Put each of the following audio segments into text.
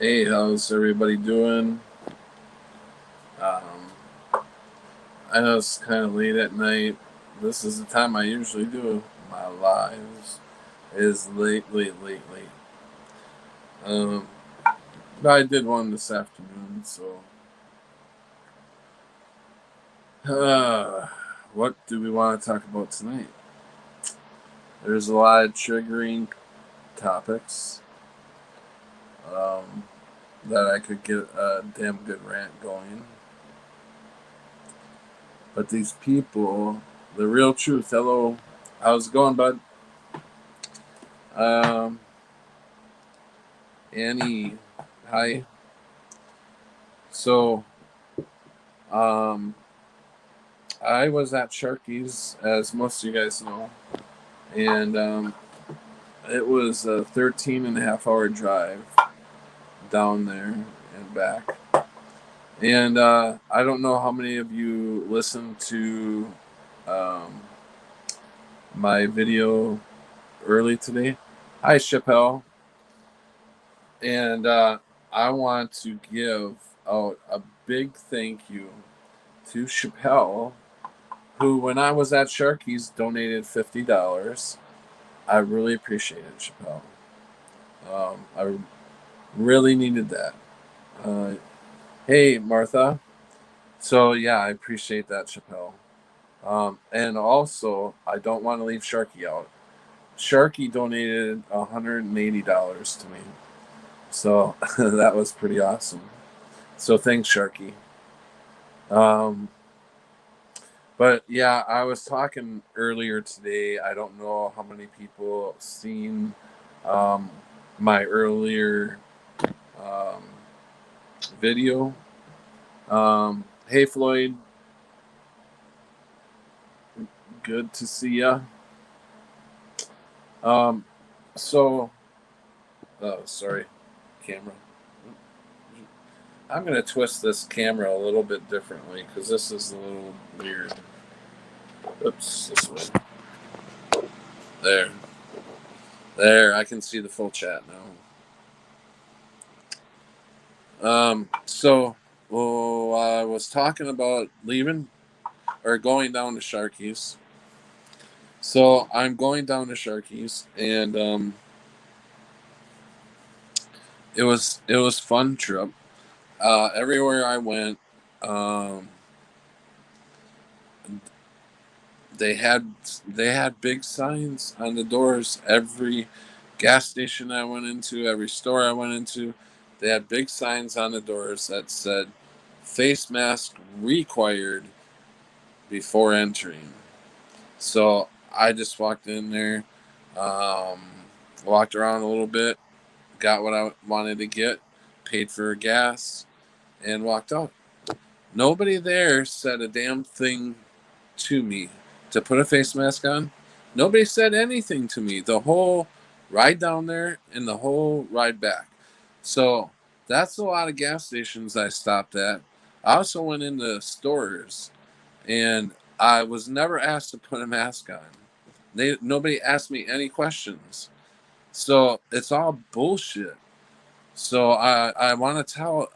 Hey, how's everybody doing? Um, I know it's kind of late at night. This is the time I usually do my lives. Is late, late, late, late. Um, but I did one this afternoon. So, uh, what do we want to talk about tonight? There's a lot of triggering topics um, that I could get a damn good rant going. But these people, the real truth. Hello, how's it going, bud? Um, Annie, hi. So, um, I was at Sharky's, as most of you guys know, and it was a 13 and a half hour drive down there and back. And I don't know how many of you listened to um, my video early today. Hi, Chappelle. And I want to give out a big thank you to Chappelle, who, when I was at Sharky's, donated $50. I really appreciate it, Chappelle. I really needed that. Uh, hey, Martha. So yeah, I appreciate that, Chappelle. And also, I don't want to leave Sharky out. Sharky donated $180 to me, so that was pretty awesome. So thanks, Sharky. Um, But yeah, I was talking earlier today. I don't know how many people seen um, my earlier um, video. Hey Floyd, good to see ya. Um, so, oh sorry, camera. I'm gonna twist this camera a little bit differently because this is a little weird. Oops, this way. There, there. I can see the full chat now. So, well, I was talking about leaving or going down to Sharky's. So I'm going down to Sharky's, and it was fun trip. Everywhere I went, um, they had they had big signs on the doors. Every gas station I went into, every store I went into, they had big signs on the doors that said "face mask required before entering." So I just walked in there, um, walked around a little bit, got what I wanted to get, paid for gas, and walked out. Nobody there said a damn thing to me to put a face mask on. Nobody said anything to me the whole ride down there and the whole ride back. So that's a lot of gas stations I stopped at. I also went into stores and I was never asked to put a mask on. Nobody asked me any questions. So it's all bullshit. So I want to tell.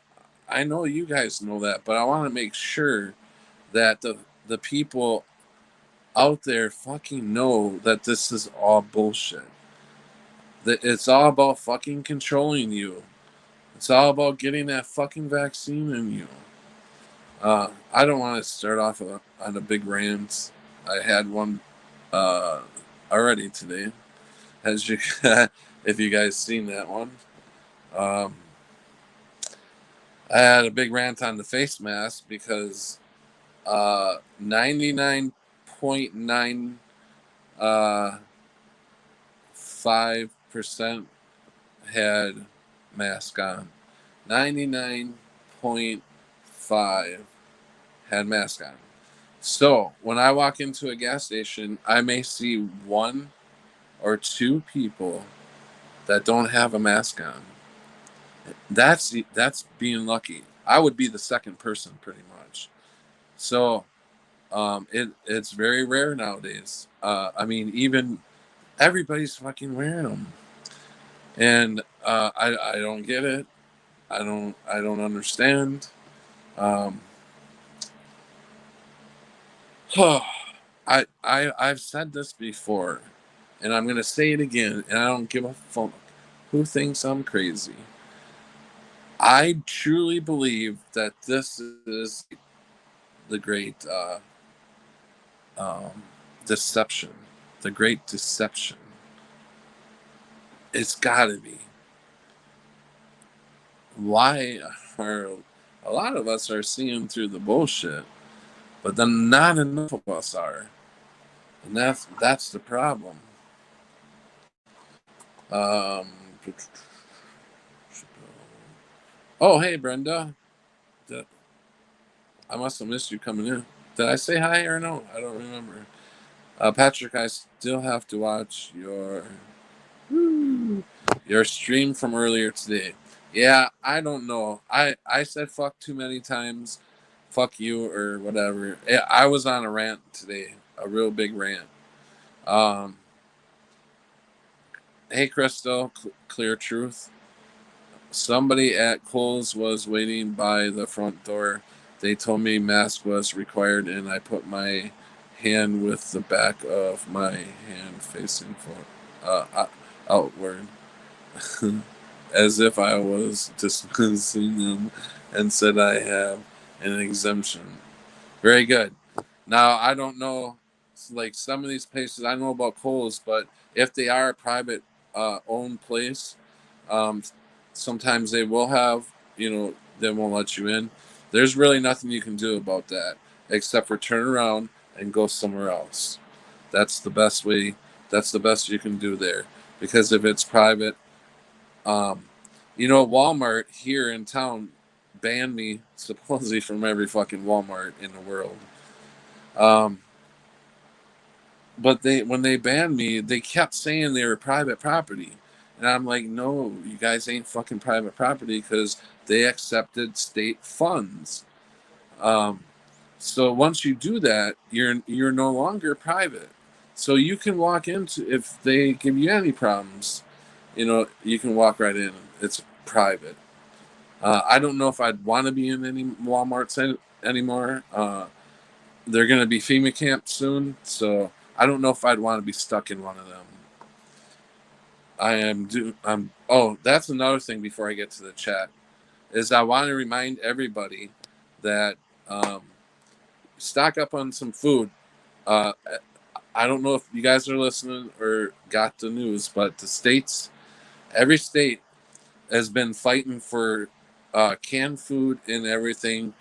I know you guys know that, but I want to make sure that the people out there fucking know that this is all bullshit. That it's all about fucking controlling you. It's all about getting that fucking vaccine in you. I don't want to start off on a big rant. I had one uh, already today. As you, if you guys seen that one, um, I had a big rant on the face mask because 99.9 uh, 5% had mask on. 99.5 had mask on. So when I walk into a gas station, I may see one or two people that don't have a mask on. That's being lucky. I would be the second person pretty much. So it's very rare nowadays. I mean, even everybody's fucking wearing them, and I don't get it. I don't understand. Um, I've said this before, and I'm gonna say it again, and I don't give a fuck who thinks I'm crazy. I truly believe that this is the great um, deception, the great deception. It's got to be. Why are a lot of us are seeing through the bullshit, but then not enough of us are, and that's the problem. Um, oh, hey, Brenda. I must have missed you coming in. Did I say hi or no? I don't remember. Patrick, I still have to watch your stream from earlier today. Yeah, I don't know. I said fuck too many times. Fuck you or whatever. Yeah, I was on a rant today, a real big rant. Um, hey, Crystal, Clear Truth. Somebody at Kohl's was waiting by the front door. They told me mask was required, and I put my hand with the back of my hand facing outward, as if I was dismissing them, and said I have an exemption. Very good. Now I don't know, like some of these places I know about Kohl's, but if they are a private owned place, um, sometimes they will have, they won't let you in. There's really nothing you can do about that except for turn around and go somewhere else. That's the best way. That's the best you can do there, because if it's private, um, Walmart here in town banned me supposedly from every fucking Walmart in the world. Um, but when they banned me, they kept saying they were private property, and I'm like, no, you guys ain't fucking private property because they accepted state funds. Um, so once you do that, you're no longer private. So you can walk into, if they give you any problems, you can walk right in. It's private. I don't know if I'd want to be in any Walmarts anymore. They're going to be FEMA camps soon, so I don't know if I'd want to be stuck in one of them. Oh, that's another thing before I get to the chat, is I want to remind everybody that um, stock up on some food. Uh, I don't know if you guys are listening or got the news, but every state has been fighting for canned food and everything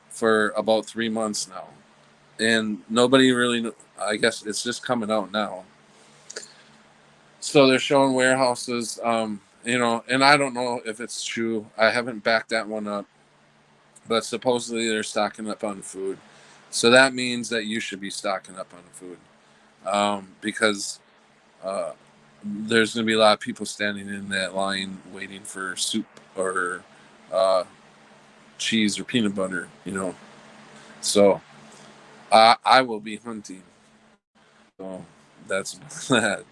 for about 3 months now. And nobody really, I guess it's just coming out now. So they're showing warehouses, and I don't know if it's true. I haven't backed that one up, but supposedly they're stocking up on food. So that means that you should be stocking up on food, because uh, there's going to be a lot of people standing in that line waiting for soup or uh, cheese or peanut butter. So I will be hunting. So that's that.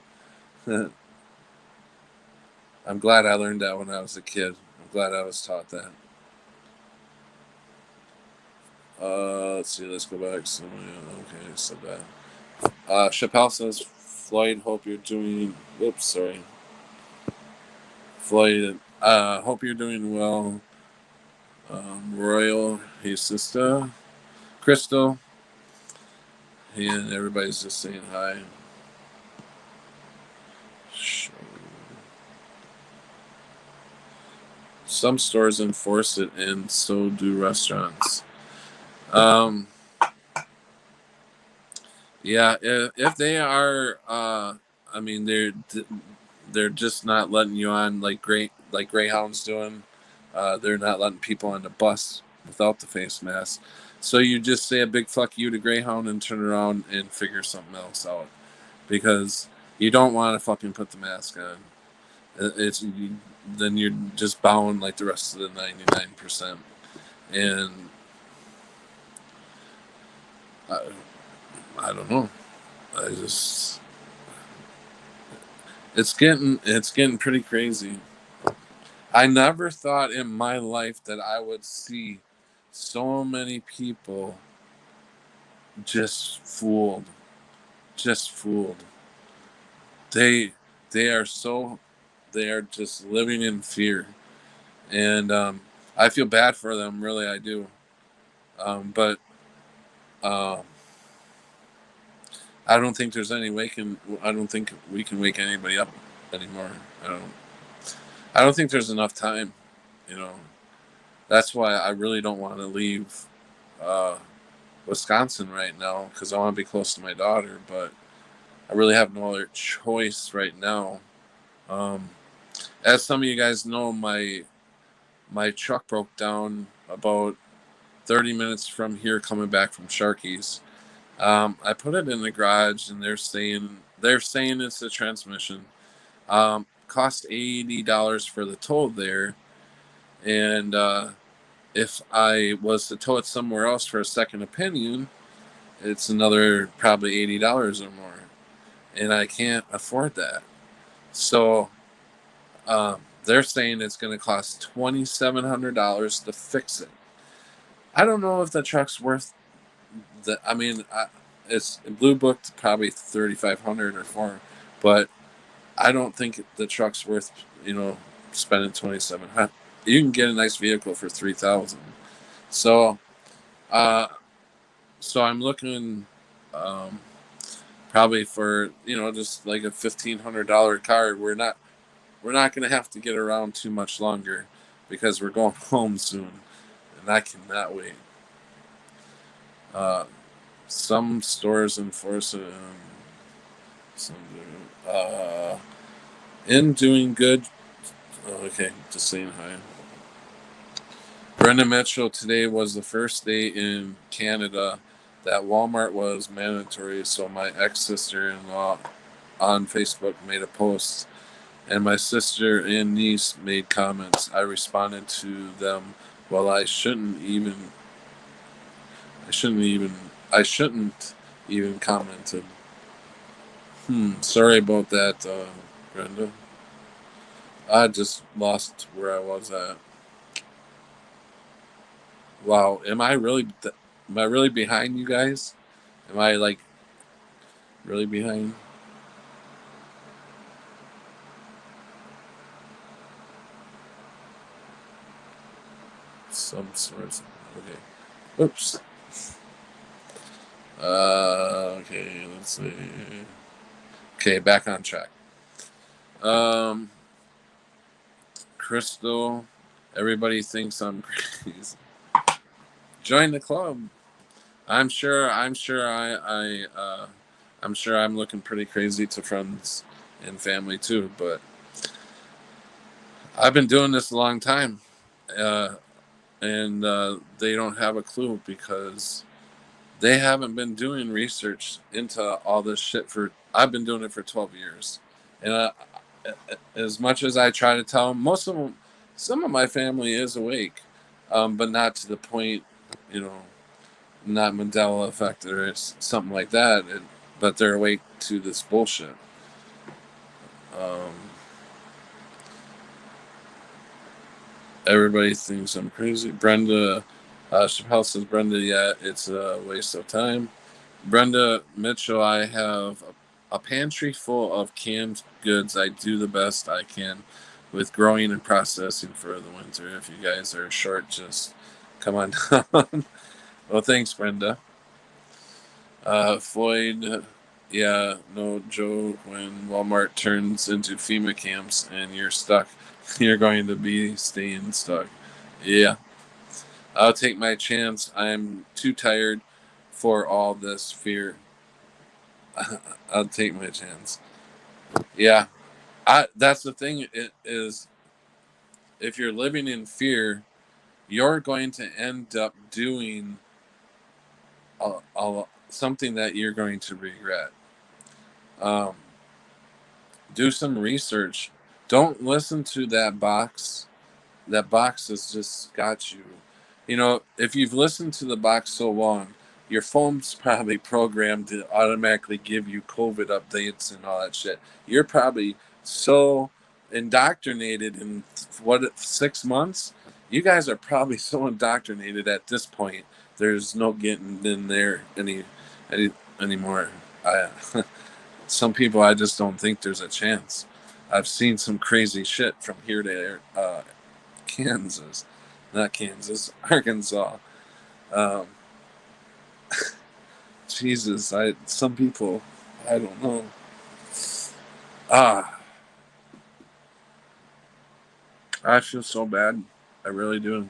I'm glad I learned that when I was a kid. I'm glad I was taught that. Let's see. Let's go back. So, yeah, okay, I said that. Chappelle says, Floyd, hope you're doing. Whoops, sorry. Floyd, hope you're doing well. Royal, hey, sister. Crystal, and everybody's just saying hi. Some stores enforce it, and so do restaurants. Yeah, if they are, I mean, they're just not letting you on like Greyhound's doing. They're not letting people on the bus without the face mask. So you just say a big fuck you to Greyhound and turn around and figure something else out, because you don't want to fucking put the mask on. Then you're just bowing like the rest of the 99%, and I don't know. I just it's getting pretty crazy. I never thought in my life that I would see so many people just fooled, just fooled. They they are so they are just living in fear, and I feel bad for them. Really, I do. But uh, I don't think there's any way can. I don't think we can wake anybody up anymore. I don't. I don't think there's enough time. You know. That's why I really don't want to leave uh, Wisconsin right now because I want to be close to my daughter. But I really have no other choice right now. Um, as some of you guys know, my truck broke down about 30 minutes from here coming back from Sharky's. I put it in the garage, and they're saying it's the transmission. Cost $80 for the tow there, and if I was to tow it somewhere else for a second opinion, it's another probably $80 or more, and I can't afford that. So they're saying it's going to cost $2,700 to fix it. I don't know if the truck's worth the. I mean, it's blue booked probably 3,500 or more, but I don't think the truck's worth spending 2,700. You can get a nice vehicle for 3,000. So, uh, so I'm looking, um, probably for just like a $1,500 car. We're not going to have to get around too much longer because we're going home soon, and I cannot wait. Uh, some stores enforce it. Some do. In doing good. Oh, okay, just saying hi. Brenda Mitchell, today was the first day in Canada that Walmart was mandatory, so my ex sister in law on Facebook made a post, and my sister and niece made comments. I responded to them. Well, I shouldn't even, I shouldn't even commented. Sorry about that, Brenda. I just lost where I was at. Wow, am I really behind you guys? Am I like really behind? Some sorts. Okay. Oops. Okay, let's see. Okay, back on track. Um, Crystal, everybody thinks I'm crazy. Join the club. I'm sure. I'm sure I'm looking pretty crazy to friends and family too. But I've been doing this a long time, uh, and they don't have a clue because they haven't been doing research into all this shit for. I've been doing it for 12 years, and as much as I try to tell them, some of my family is awake, but not to the point, you know, not Mandela Effect or something like that. But they're awake to this bullshit. Um, Everybody thinks I'm crazy. Brenda Chappelle says, Brenda, yeah, it's a waste of time. Brenda Mitchell, I have a pantry full of canned goods. I do the best I can with growing and processing for the winter. If you guys are short, just come on down. Well, thanks, Brenda. Floyd, yeah, no joke. When Walmart turns into FEMA camps and you're stuck, you're going to be staying stuck. Yeah, I'll take my chance. I'm too tired for all this fear. I'll take my chance. Yeah, that's the thing. It is if you're living in fear, you're going to end up doing something that you're going to regret. Um, do some research. Don't listen to that box. That box has just got you. If you've listened to the box so long, your phone's probably programmed to automatically give you COVID updates and all that shit. You're probably so indoctrinated in what 6 months. You guys are probably so indoctrinated at this point. There's no getting in there any anymore. I some people I just don't think there's a chance. I've seen some crazy shit from here to Kansas, not Kansas, Arkansas. Um, Jesus, I some people I don't know. Ah, I feel so bad. I really do.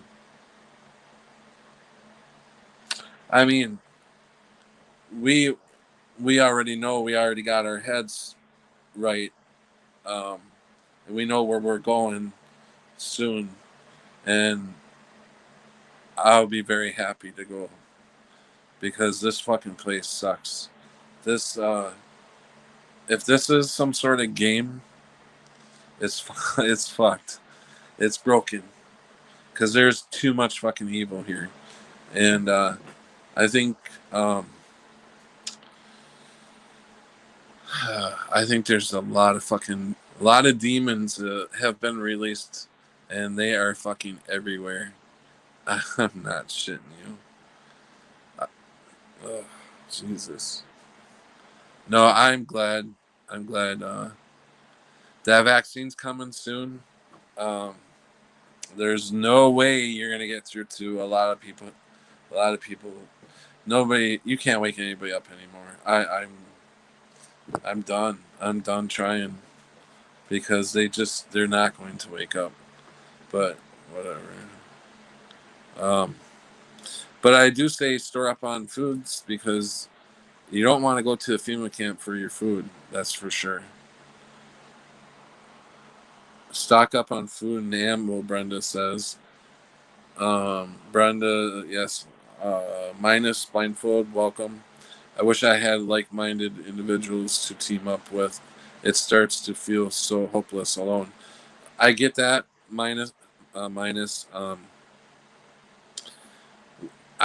I mean, we we already know. We already got our heads right. Um, and we know where we're going soon, and I'll be very happy to go because this fucking place sucks. This if this is some sort of game, it's it's fucked. It's broken because there's too much fucking evil here, and I think um, I think there's a lot of demons have been released, and they are fucking everywhere. I'm not shitting you. Oh, Jesus. No, I'm glad. I'm glad that vaccine's coming soon. Um, there's no way you're gonna get through to a lot of people. A lot of people. Nobody. You can't wake anybody up anymore. I'm done. I'm done trying because they're not going to wake up. But whatever. Um, but I do say store up on foods because you don't want to go to a FEMA camp for your food. That's for sure. Stock up on food and ammo, Brenda says. Brenda, yes. Minus blindfold, welcome. I wish I had like-minded individuals to team up with. It starts to feel so hopeless alone. I get that. Minus. I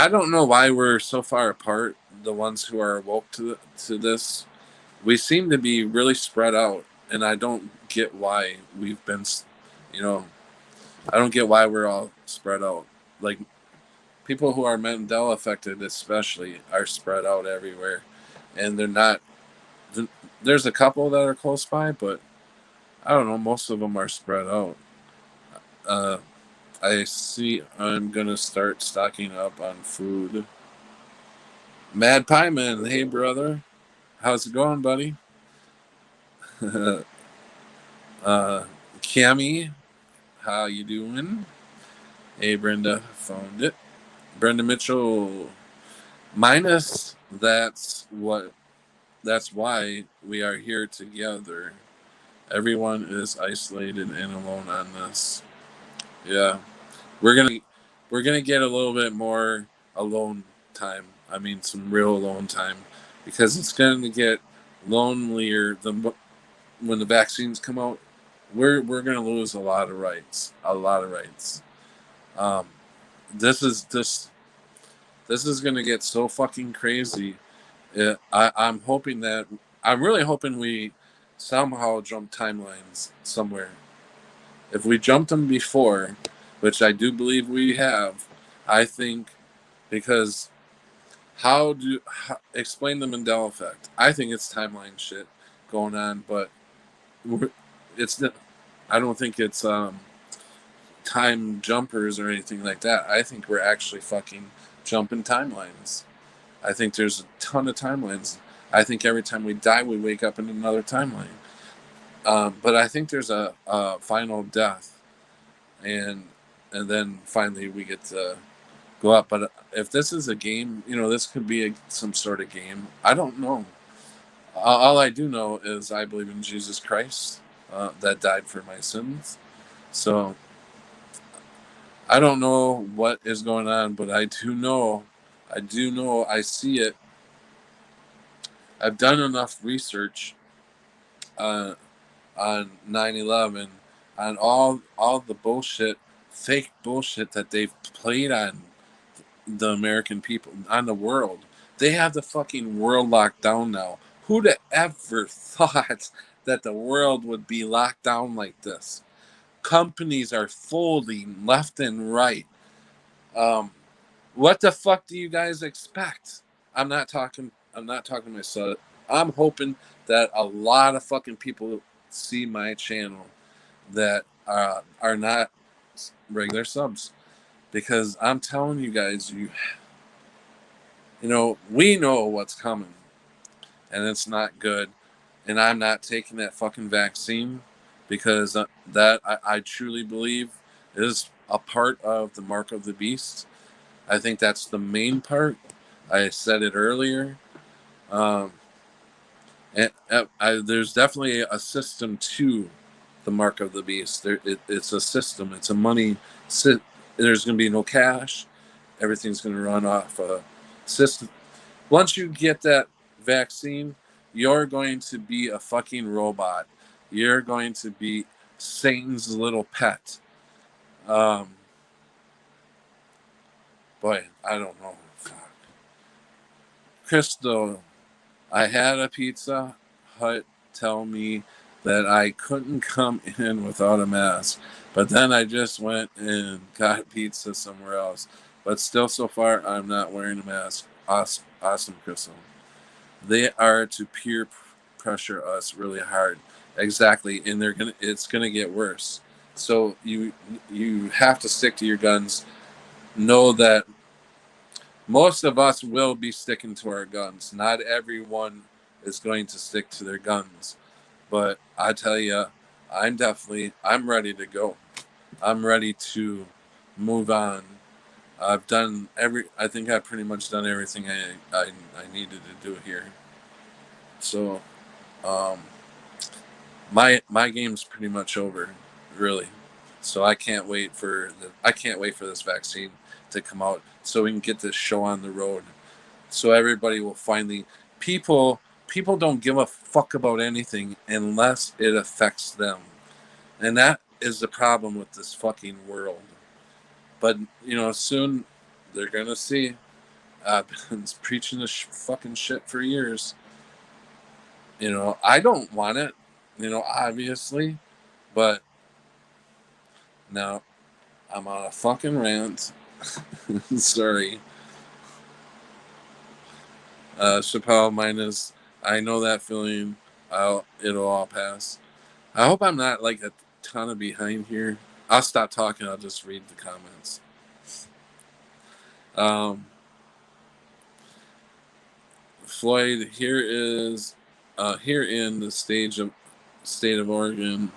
don't know why we're so far apart. The ones who are woke to this, we seem to be really spread out, and I don't get why we've been. You know, I don't get why we're all spread out. Like people who are Mandela affected, especially, are spread out everywhere, and they're not. There's a couple that are close by, but I don't know. Most of them are spread out. Uh, I see. I'm gonna start stocking up on food. Mad Pie Man, hey brother, how's it going, buddy? Cammy, how you doing? Hey Brenda, found it. Brenda Mitchell, minus. That's why we are here together. Everyone is isolated and alone on this. Yeah, we're gonna we're gonna get a little bit more alone time. I mean, some real alone time because it's gonna get lonelier when the vaccines come out. We're gonna lose a lot of rights. A lot of rights. Um, this is this is gonna get so fucking crazy. I'm hoping that I'm really hoping we somehow jump timelines somewhere. If we jumped them before, which I do believe we have, I think because explain the Mandela effect? I think it's timeline shit going on, but it's I don't think it's time jumpers or anything like that. I think we're actually fucking jumping timelines. I think there's a ton of timelines. I think every time we die, we wake up in another timeline. But I think there's a final death, and then finally we get to go up. But if this is a game, this could be some sort of game. I don't know. All I do know is I believe in Jesus Christ that died for my sins. So I don't know what is going on, but I do know, I see it. I've done enough research uh, on 9/11, on all the bullshit, fake bullshit that they've played on the American people, on the world. They have the fucking world locked down now. Who'd have ever thought that the world would be locked down like this. Companies are folding left and right. Um, what the fuck do you guys expect? I'm not talking. I'm not talking to myself. I'm hoping that a lot of fucking people see my channel that are not regular subs, because I'm telling you guys, we know what's coming, and it's not good. And I'm not taking that fucking vaccine because that I truly believe is a part of the mark of the beast. I think that's the main part. I said it earlier. Um, there's definitely a system to the mark of the beast. It's a system. It's a money. There's going to be no cash. Everything's going to run off a system. Once you get that vaccine, you're going to be a fucking robot. You're going to be Satan's little pet. Um, Boy, I don't know. Fuck. Crystal, I had a Pizza Hut tell me that I couldn't come in without a mask, but then I just went and got pizza somewhere else. But still, so far, I'm not wearing a mask. Awesome, awesome, Crystal. They are to peer pressure us really hard. Exactly, and it's gonna get worse. So you have to stick to your guns. Know that most of us will be sticking to our guns. Not everyone is going to stick to their guns, but I tell you, I'm ready to go. I'm ready to move on. I think I've pretty much done everything I needed to do here. So, um, my game's pretty much over, really. So I can't wait for this vaccine to come out so we can get this show on the road. So everybody will finally people don't give a fuck about anything unless it affects them. And that is the problem with this fucking world. But soon they're gonna see. I've been preaching this fucking shit for years. I don't want it. Obviously, but now I'm on a fucking rant. Sorry, Chappelle. I know that feeling. It'll all pass. I hope I'm not like a ton of behind here. I'll stop talking. I'll just read the comments. Um, Floyd, here in the state of Oregon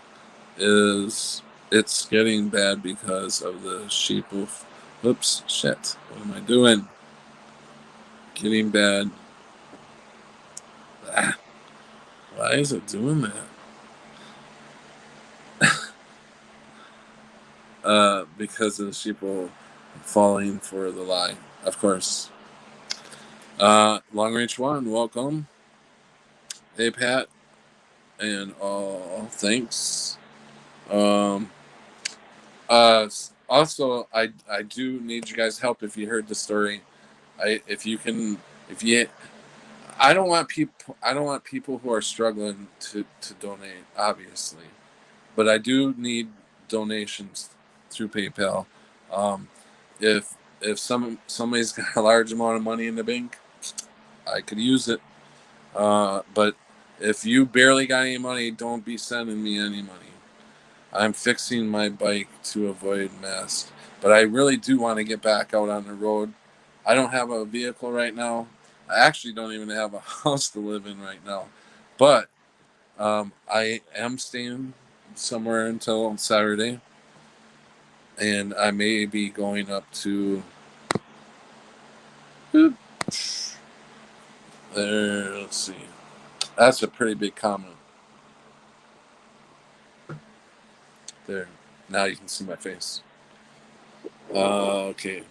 is it's getting bad because of the sheep wolf. Oops, shit. What am I doing? Getting bad. Ah, why is it doing that? Because of the sheep wolf falling for the lie. Of course. Long Range One, welcome. Hey Pat, and all thanks. Um, Also, I do need you guys' help if you heard the story. If you can, if you, I don't want people who are struggling to donate, obviously, but I do need donations through PayPal. Um, if somebody's got a large amount of money in the bank, I could use it. But if you barely got any money, don't be sending me any money. I'm fixing my bike to avoid masks, but I really do want to get back out on the road. I don't have a vehicle right now. I actually don't even have a house to live in right now. But I am staying somewhere until Saturday, and I may be going up to there. Let's see. That's a pretty big comment there. Now you can see my face. Okay,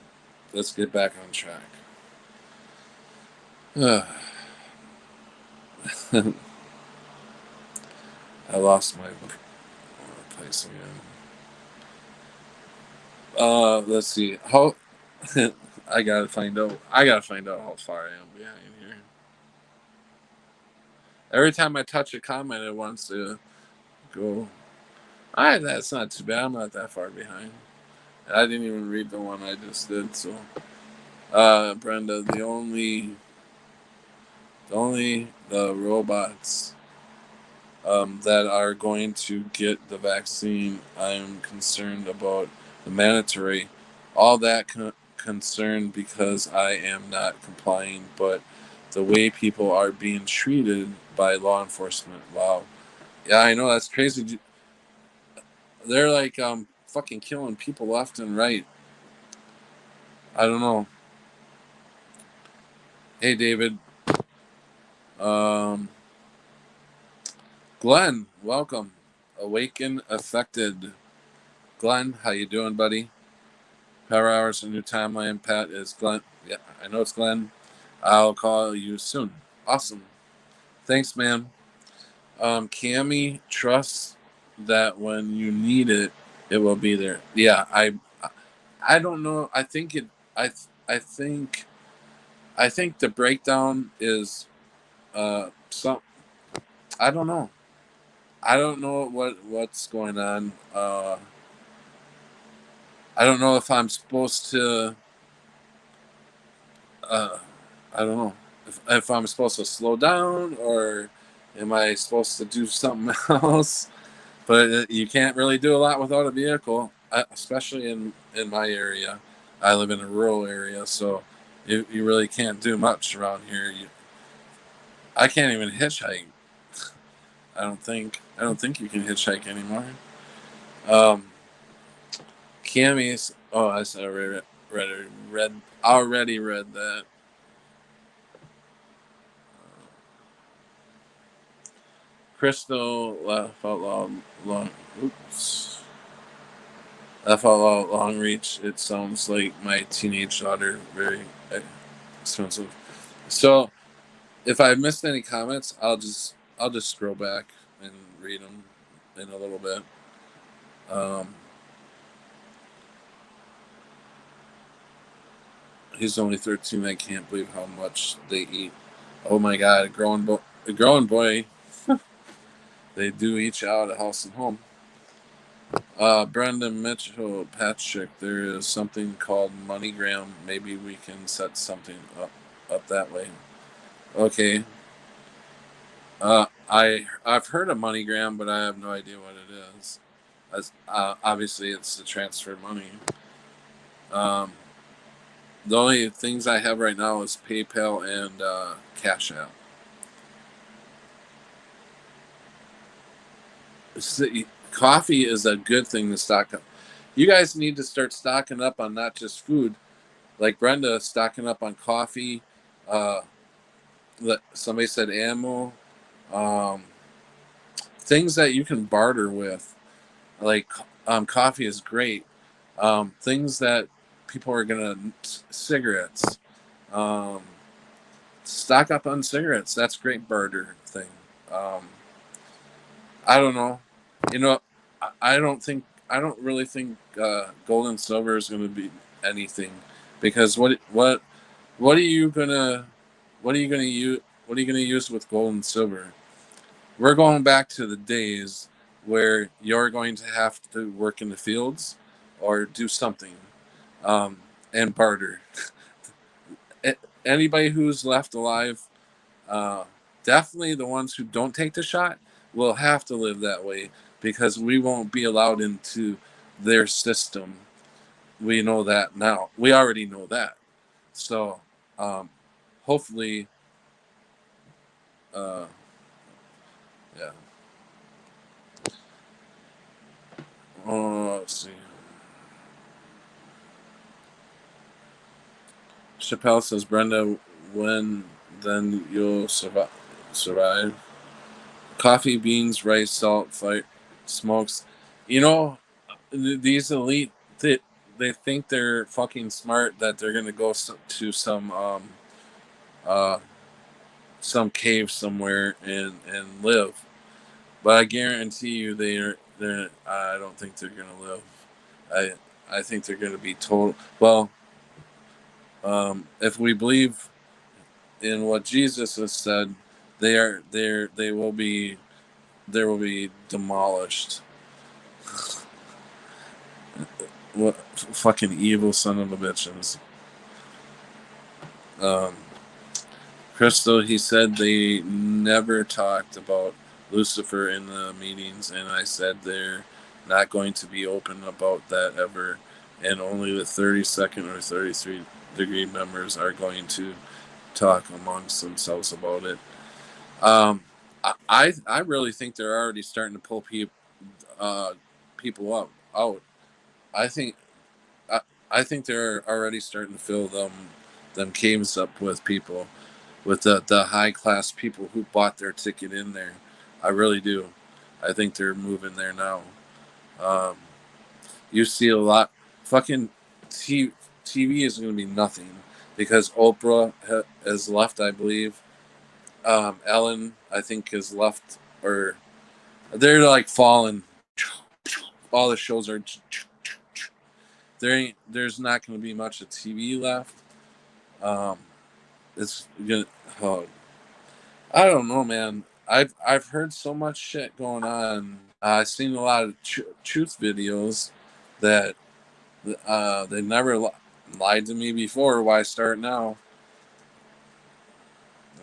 let's get back on track. I lost my place again. Let's see. How I gotta find out. I gotta find out how far I am behind here. Every time I touch a comment, it wants to go. All right, that's not too bad. I'm not that far behind. I didn't even read the one I just did. So, Brenda, the robots that are going to get the vaccine, I'm concerned about the mandatory. All that concerned because I am not complying, but the way people are being treated by law enforcement. Wow. Yeah, I know that's crazy. They're like fucking killing people left and right. I don't know. Hey, David. Um, Glenn, welcome. Awaken Affected. Glenn, how you doing, buddy? Power Hours in your timeline. Pat is Glenn. Yeah, I know it's Glenn. I'll call you soon. Awesome. Thanks, man. Cammy, trust that when you need it, it will be there. Yeah, I don't know. I I think I think the breakdown is some. I don't know. I don't know what's going on. I don't know if I'm supposed to. Uh, I don't know if I'm supposed to slow down or am I supposed to do something else. But you can't really do a lot without a vehicle, especially in my area. I live in a rural area, so you really can't do much around here. I can't even hitchhike. I don't think you can hitchhike anymore. Um, Cammy's. Oh, I said already read that. Crystal laugh out loud. Oops. Laugh out loud. Long reach. It sounds like my teenage daughter. Very expensive. So if I missed any comments, I'll just scroll back and read them in a little bit. Um, he's only 13. I can't believe how much they eat. Oh my god, a growing boy. They do each out at house and home. Brendan Mitchell, Patrick, there is something called MoneyGram. Maybe we can set something up that way. Okay. I've heard of MoneyGram, but I have no idea what it is. Obviously, it's to transfer money. Um, the only things I have right now is PayPal and Cash App. Coffee is a good thing to stock up. You guys need to start stocking up on not just food, like Brenda, stocking up on coffee. Uh, Somebody said ammo, um, things that you can barter with. Like coffee is great. Things that people are gonna cigarettes. Um, Stock up on cigarettes. That's a great barter thing. Um, I don't know. You know, I don't really think gold and silver is going to be anything because what are you gonna what are you gonna use what are you gonna use with gold and silver? We're going back to the days where you're going to have to work in the fields or do something um, and barter. Anybody who's left alive, uh, definitely the ones who don't take the shot, will have to live that way because we won't be allowed into their system. We know that now. We already know that. So, um, hopefully, uh, yeah. Let's see. Chappelle says, Brenda, when then you'll survive. Coffee, beans, rice, salt, fire, smokes. You know, these elite, they think they're fucking smart that they're gonna go to uh, some cave somewhere and live. But I guarantee you, they're. I don't think they're gonna live. I I think they're gonna be total. Well, if we believe in what Jesus has said, they will be demolished. What fucking evil son of a bitches. Um, Crystal, he said they never talked about Lucifer in the meetings, and I said they're not going to be open about that ever, and only the 32nd or 33 degree members are going to talk amongst themselves about it. I really think they're already starting to pull people up out. I think I, I think they're already starting to fill them caves up with people, with the high class people who bought their ticket in there. I really do. I think they're moving there now. Um, you see a lot. Fucking TV is going to be nothing because Oprah has left, I believe. Ellen, I think, has left, or they're like falling. All the shows are. There's not going to be much of TV left. Um, it's gonna. Oh, I don't know, man. I've heard so much shit going on. I've seen a lot of truth videos that they never lied to me before. Why start now?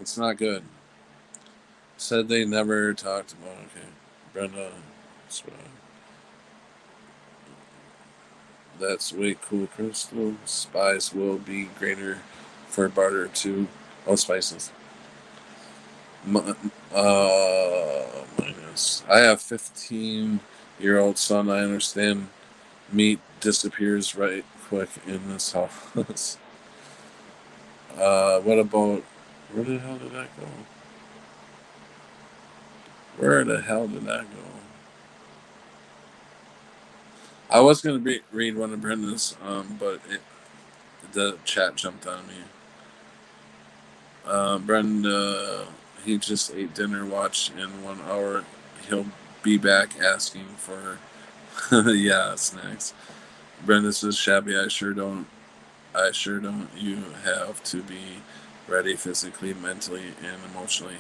It's not good. Said they never talked about. Okay, Brenda. That's way cool, Crystal. Spies will be greater for barter too. Oh, spices. Minus. I have 15-year-old son. I understand meat disappears right quick in this house. What about, where the hell did that go? Where the hell did that go? I was gonna read one of Brenda's, but the chat jumped on me. Brenda, he just ate dinner. Watch in 1 hour. He'll be back asking for yeah, snacks. Brenda says, "Shabby, I sure don't. I sure don't. You have to be ready physically, mentally, and emotionally.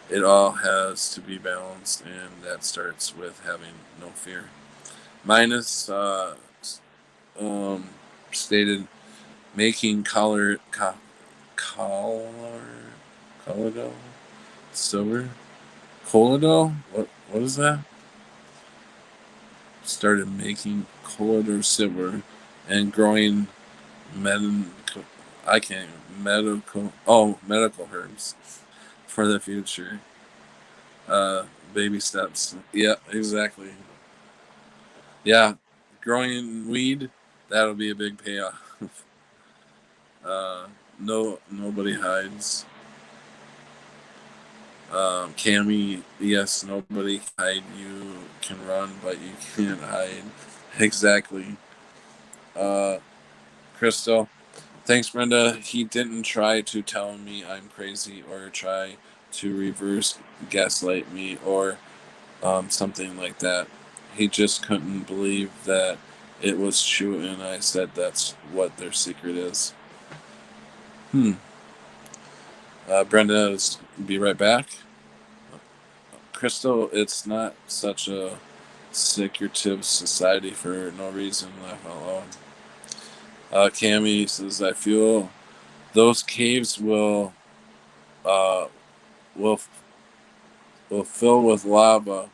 It all has to be balanced, and that starts with having no fear." Minus um, stated making color colorado silver colorado. What is that? Started making colorado silver and growing medical. I can't medical herbs for the future. Baby steps. Yeah, exactly. Yeah, growing weed, that'll be a big payoff. No, nobody hides. Cammy, yes, nobody can hide. You can run, but you can't hide. Exactly. Uh, Crystal, thanks, Brenda. He didn't try to tell me I'm crazy or try to reverse gaslight me or something like that. He just couldn't believe that it was true, and I said that's what their secret is. Hmm. Brenda, be right back. Crystal, it's not such a secretive society for no reason. Laugh out loud. Cammy says, "I feel those caves uh, will will fill with lava.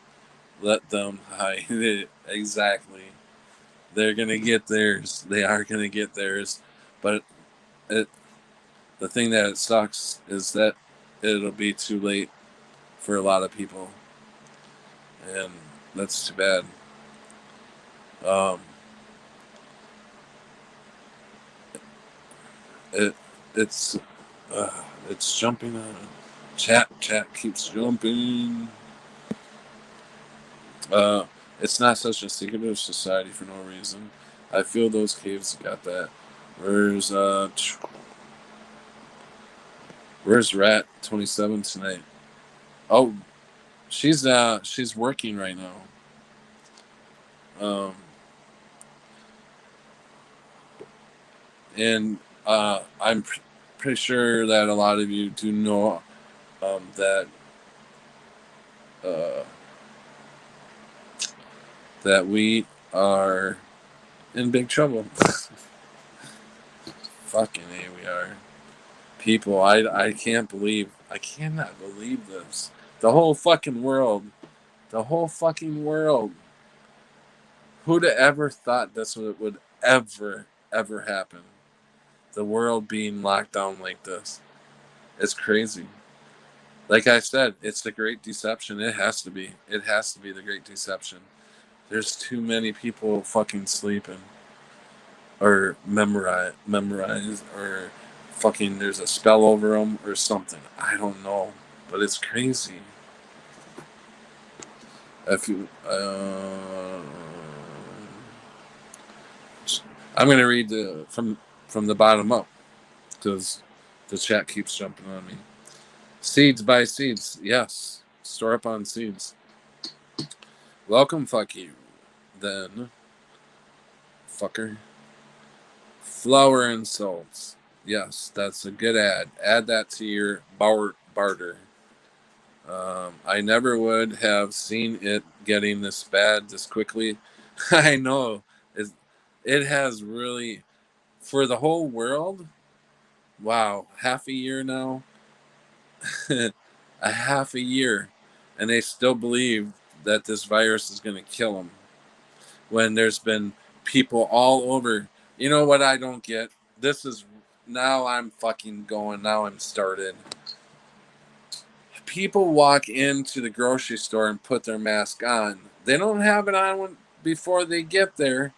Let them hide it." Exactly. They're gonna get theirs. They are gonna get theirs, but it, the thing that it sucks is that it'll be too late for a lot of people, and that's too bad. Um, it it's it's jumping. Chat keeps jumping. Uh, it's not such a secretive society for no reason. I feel those caves got that. Where's uh, where's Rat 27 tonight? Oh, she's working right now. Um, and I'm pretty sure that a lot of you do know that. uh, that we are in big trouble. Fucking A, we are. People, I can't believe, I cannot believe this. The whole fucking world, the whole fucking world. Who'd have ever thought this would ever happen? The world being locked down like this. It's crazy. Like I said, it's the Great Deception. It has to be. It has to be the Great Deception. There's too many people fucking sleeping. Or memorize, or fucking there's a spell over them or something. I don't know. But it's crazy. If you, I'm gonna read from the bottom up because the chat keeps jumping on me. Seeds by seeds, yes. Store up on seeds. Welcome, fuck you. Then, fucker. Flour and salts. Yes, that's a good ad. Add that to your barter. I never would have seen it getting this bad this quickly. I know. It has really, for the whole world, wow, half a year now. A half a year. And they still believe that this virus is going to kill them. When there's been people all over. You know what I don't get? This is, now I'm fucking going, now I'm started. People walk into the grocery store and put their mask on. They don't have it on before they get there,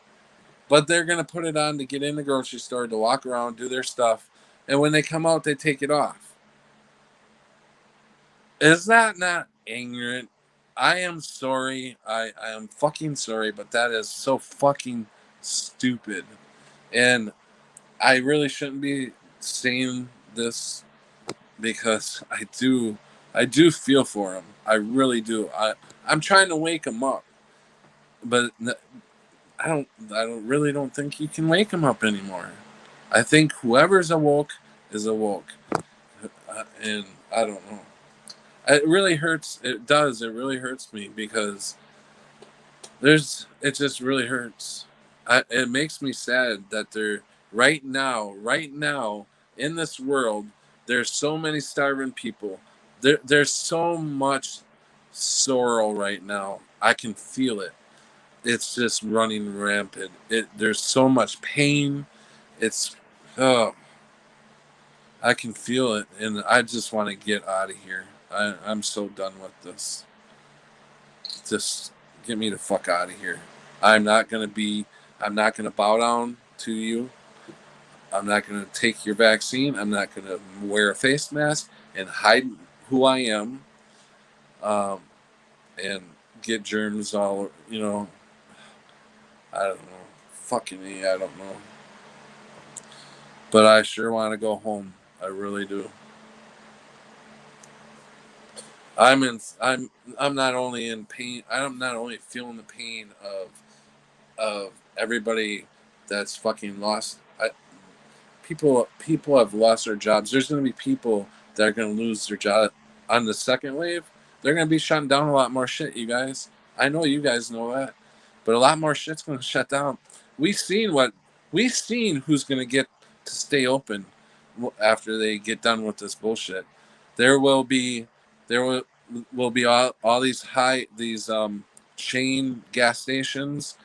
but they're going to put it on to get in the grocery store, to walk around, do their stuff. And when they come out, they take it off. Is that not ignorant? I am sorry. I am fucking sorry, but that is so fucking stupid. And I really shouldn't be saying this because I do feel for him. I really do. I'm trying to wake him up, but I don't think you can wake him up anymore. I think whoever's awoke is awoke, and I don't know. It really hurts. It does. It really hurts me because it just really hurts. It makes me sad that they're right now in this world, there's so many starving people. There's so much sorrow right now. I can feel it. It's just running rampant. There's so much pain. It's, oh, I can feel it, and I just want to get out of here. I'm so done with this. Just get me the fuck out of here. I'm not gonna be. I'm not gonna bow down to you. I'm not gonna take your vaccine. I'm not gonna wear a face mask and hide who I am, um, and get germs all. I don't know. Fucking me. I don't know. But I sure want to go home. I really do. I'm not only in pain. I'm not only feeling the pain of everybody that's fucking lost. People have lost their jobs. There's going to be people that are going to lose their job on the second wave. They're going to be shutting down a lot more shit, you guys. I know you guys know that, but a lot more shit's going to shut down. We've seen who's going to get to stay open after they get done with this bullshit. There will be all these chain gas stations,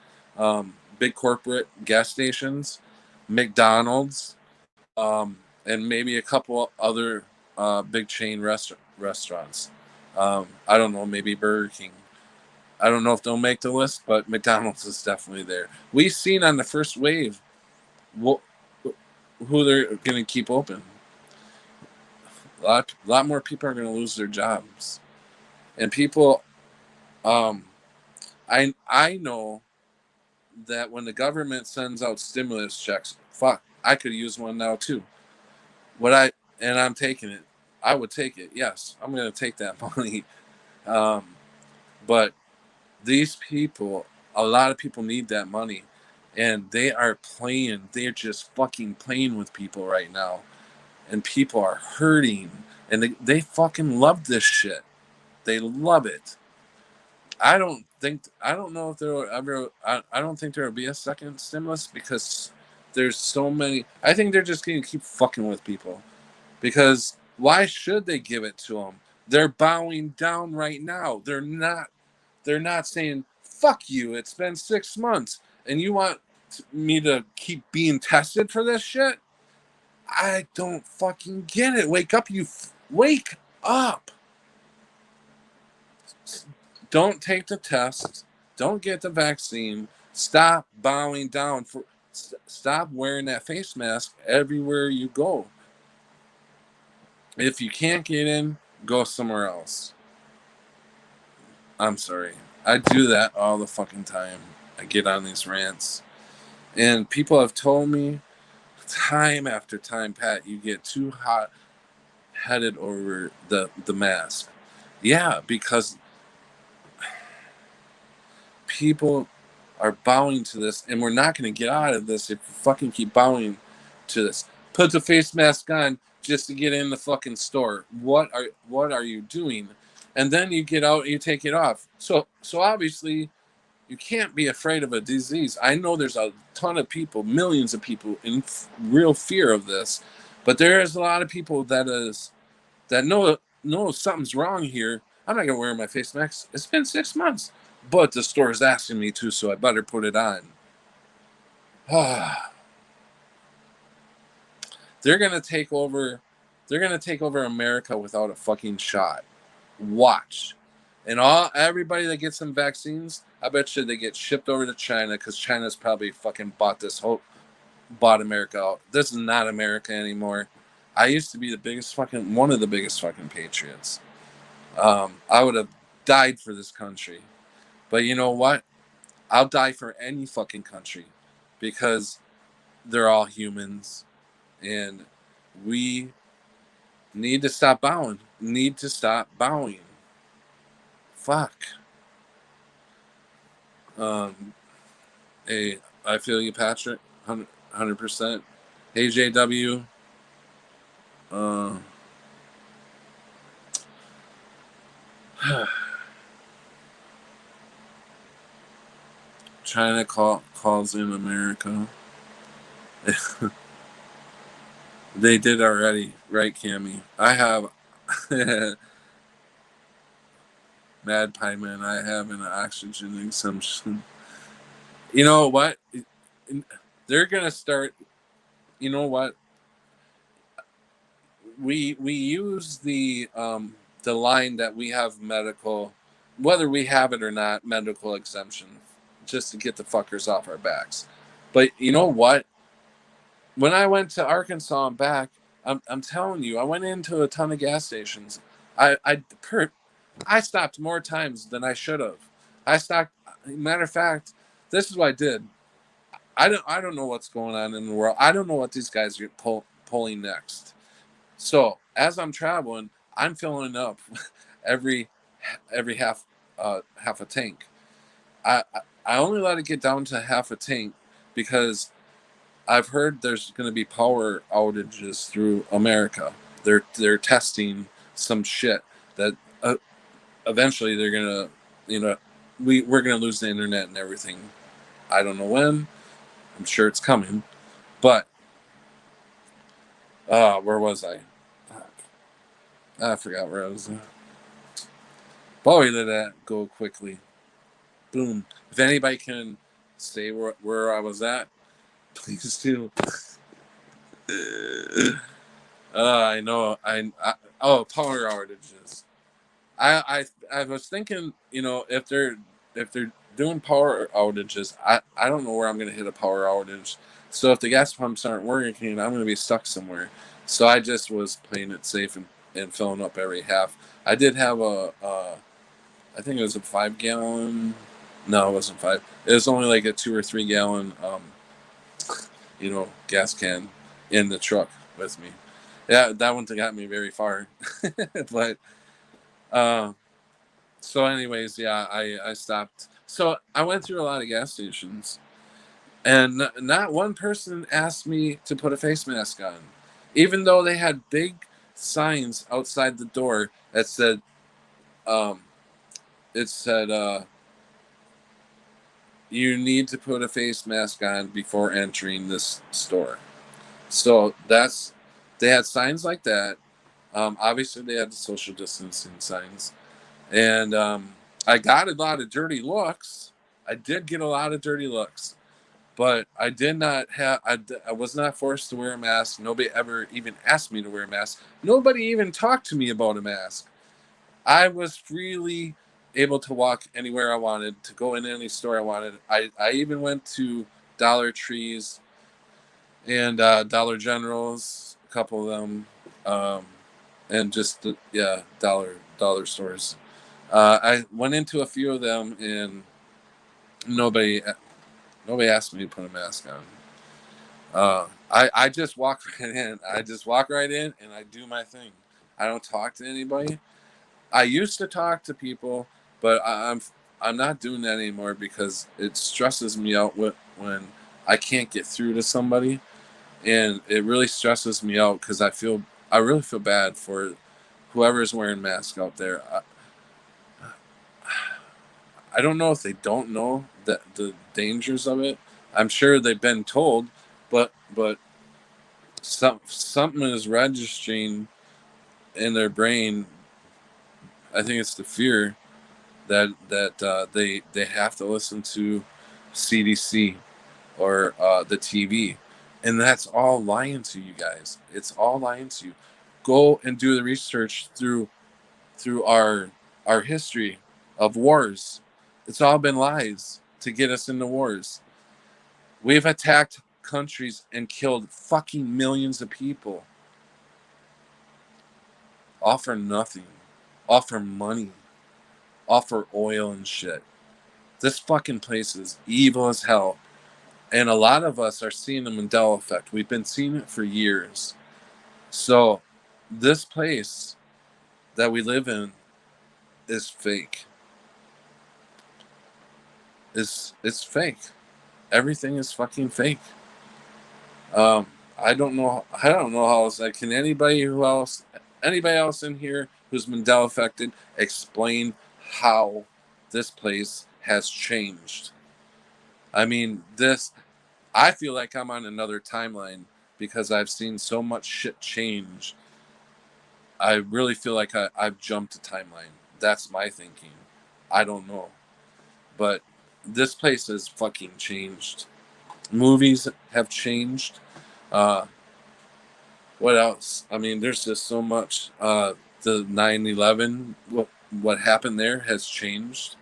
big corporate gas stations, McDonald's, and maybe a couple other big chain restaurants. I don't know, maybe Burger King. I don't know if they'll make the list, but McDonald's is definitely there. We've seen on the first wave who they're going to keep open. A lot more people are going to lose their jobs, and people. I know that when the government sends out stimulus checks, fuck, I could use one now too. And I'm taking it. I would take it. Yes, I'm going to take that money. Um, but these people, a lot of people need that money, and they are playing. They're just fucking playing with people right now, and people are hurting, and they fucking love this shit. They love it. I don't know if there will ever. I don't think there will be a second stimulus because there's so many. I think they're just going to keep fucking with people because why should they give it to them? They're bowing down right now. They're not saying fuck you. It's been 6 months and you want me to keep being tested for this shit. I don't fucking get it. Wake up, wake up. Don't take the test. Don't get the vaccine. Stop bowing down for. Stop wearing that face mask everywhere you go. If you can't get in, go somewhere else. I'm sorry. I do that all the fucking time. I get on these rants. And people have told me time after time, Pat, you get too hot headed over the mask. Yeah, because people are bowing to this, and we're not going to get out of this if we fucking keep bowing to this. Put the face mask on just to get in the fucking store. What are you doing? And then you get out and you take it off. So obviously you can't be afraid of a disease. I know there's a ton of people, millions of people in real fear of this, but there is a lot of people that know something's wrong here. I'm not gonna wear my face mask. It's been 6 months, but the store is asking me to, so I better put it on. They're gonna take over. They're gonna take over America without a fucking shot. Watch, and everybody that gets some vaccines, I bet you they get shipped over to China because China's probably fucking bought America out. This is not America anymore. I used to be one of the biggest fucking patriots. I would have died for this country. But you know what? I'll die for any fucking country because they're all humans and we need to stop bowing. Need to stop bowing. Fuck. Um, hey, I feel you, Patrick. 100%. Hey, JW. Uh, China calls in America. They did already, right, Cammy? I have Mad Pie Man. I have an oxygen consumption. You know what? They're gonna start. You know what? We use the line that we have medical, whether we have it or not, medical exemption, just to get the fuckers off our backs. But you know what? When I went to Arkansas and back, I'm telling you, I went into a ton of gas stations. I stopped more times than I should have. I stopped. Matter of fact, this is what I did. I don't know what's going on in the world. I don't know what these guys are pulling next. So as I'm traveling, I'm filling up every every half a tank. I I only let it get down to half a tank because I've heard there's going to be power outages through America. They're testing some shit that eventually they're gonna, you know, we're gonna lose the internet and everything. I don't know when. I'm sure it's coming, but where was I? I forgot where I was. Boy, did that go quickly. Boom. If anybody can say where I was at, please do. I know. Oh, power outages. I was thinking, if they're doing power outages, I don't know where I'm gonna hit a power outage. So if the gas pumps aren't working, I'm gonna be stuck somewhere. So I just was playing it safe and filling up every half. I did have I think it was a 5 gallon. No, it wasn't five. It was only like a 2 or 3 gallon, gas can in the truck with me. Yeah, that one got me very far. But uh, so, anyways, yeah, I stopped. So I went through a lot of gas stations, and not one person asked me to put a face mask on, even though they had big signs outside the door that said, um, it said you need to put a face mask on before entering this store. So they had signs like that. Obviously, they had the social distancing signs, and I got a lot of dirty looks. I did get a lot of dirty looks, but I did not have. I was not forced to wear a mask. Nobody ever even asked me to wear a mask. Nobody even talked to me about a mask. I was freely able to walk anywhere I wanted, to go in any store I wanted. I even went to Dollar Trees and Dollar Generals, a couple of them, um, and just yeah, dollar stores. I went into a few of them, and nobody nobody asked me to put a mask on. I just walk right in. I just walk right in, and I do my thing. I don't talk to anybody. I used to talk to people, but I'm not doing that anymore because it stresses me out when I can't get through to somebody, and it really stresses me out because I really feel bad for whoever's wearing masks out there. I don't know if they don't know the dangers of it. I'm sure they've been told, but something is registering in their brain. I think it's the fear that they have to listen to CDC or the TV, and that's all lying to you guys. It's all lying to you. Go and do the research through our history of wars. It's all been lies to get us into wars. We've attacked countries and killed fucking millions of people. All for nothing. All for money. All for oil and shit. This fucking place is evil as hell. And a lot of us are seeing the Mandela Effect. We've been seeing it for years. So this place that we live in is fake. It's fake. Everything is fucking fake. I don't know. I don't know how else. Can anybody else in here who's Mandela affected, explain how this place has changed? I mean, this. I feel like I'm on another timeline because I've seen so much shit change. I really feel like I've jumped a timeline. That's my thinking. I don't know, but this place has fucking changed. Movies have changed. Uh, what else? I mean, there's just so much. The 9/11, what happened there has changed.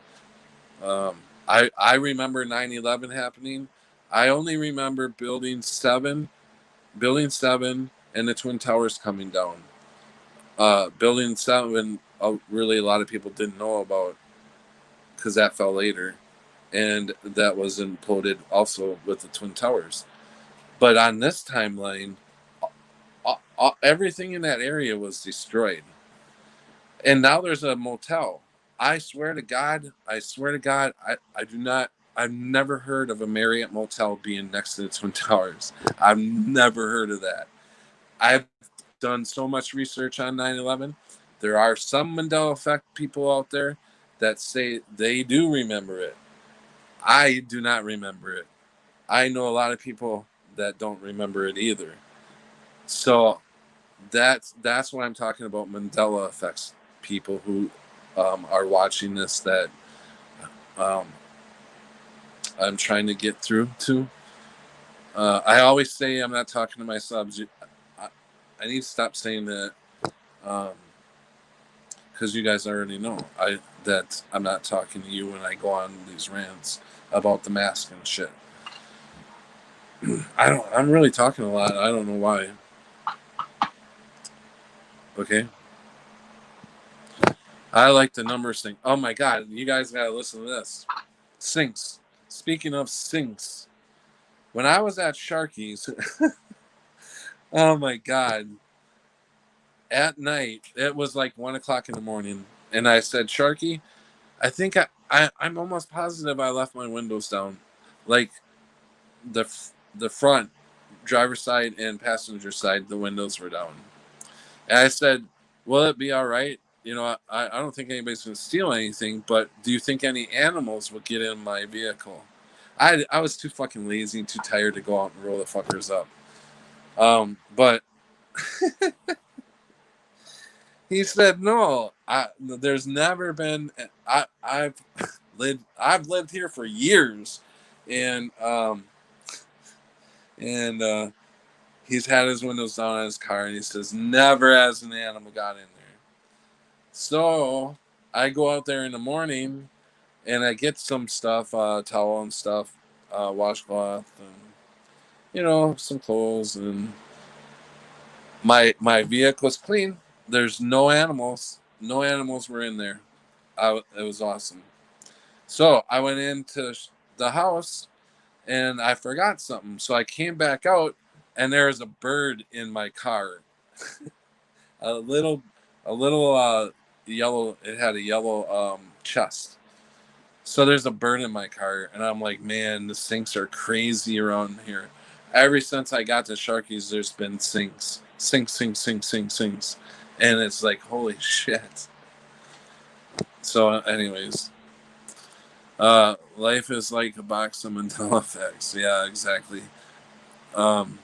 Um, I remember 9/11 happening. I only remember Building 7, and the Twin Towers coming down. Building 7, really a lot of people didn't know about because that fell later, and that was imploded also with the Twin Towers. But on this timeline, everything in that area was destroyed, and now there's a motel. I swear to God, I do not. I've never heard of a Marriott motel being next to the Twin Towers. I've never heard of that. I've done so much research on 9/11. There are some Mandela Effect people out there that say they do remember it. I do not remember it. I know a lot of people that don't remember it either. So that's what I'm talking about. Mandela Effects people who are watching this that um, I'm trying to get through to. I always say I'm not talking to my subs. I need to stop saying that because you guys already know that I'm not talking to you when I go on these rants about the mask and shit. I'm really talking a lot. I don't know why. Okay. I like the numbers thing. Oh my god, you guys gotta listen to this. Sinks. Speaking of sinks, when I was at Sharky's, oh my god, at night it was like 1 o'clock in the morning, and I said, Sharky, I think I'm almost positive I left my windows down, like the the front driver's side and passenger side, the windows were down. And I said, will it be all right? You know, I don't think anybody's going to steal anything, but do you think any animals will get in my vehicle? I was too fucking lazy and too tired to go out and roll the fuckers up. But he said no. There's never been. I've lived here for years, and and he's had his windows down on his car, and he says never has an animal got in there. So I go out there in the morning, and I get some stuff, towel and stuff, washcloth, and some clothes, and my vehicle's clean. There's no animals. No animals were in there. It was awesome. So I went into the house and I forgot something. So I came back out and there was a bird in my car. a little, a little yellow. It had a yellow chest. So there's a bird in my car, and I'm like, man, the sinks are crazy around here. Ever since I got to Sharky's, there's been sinks, and it's like, holy shit. So, anyways, life is like a box of Mandela effects. Yeah, exactly. Um,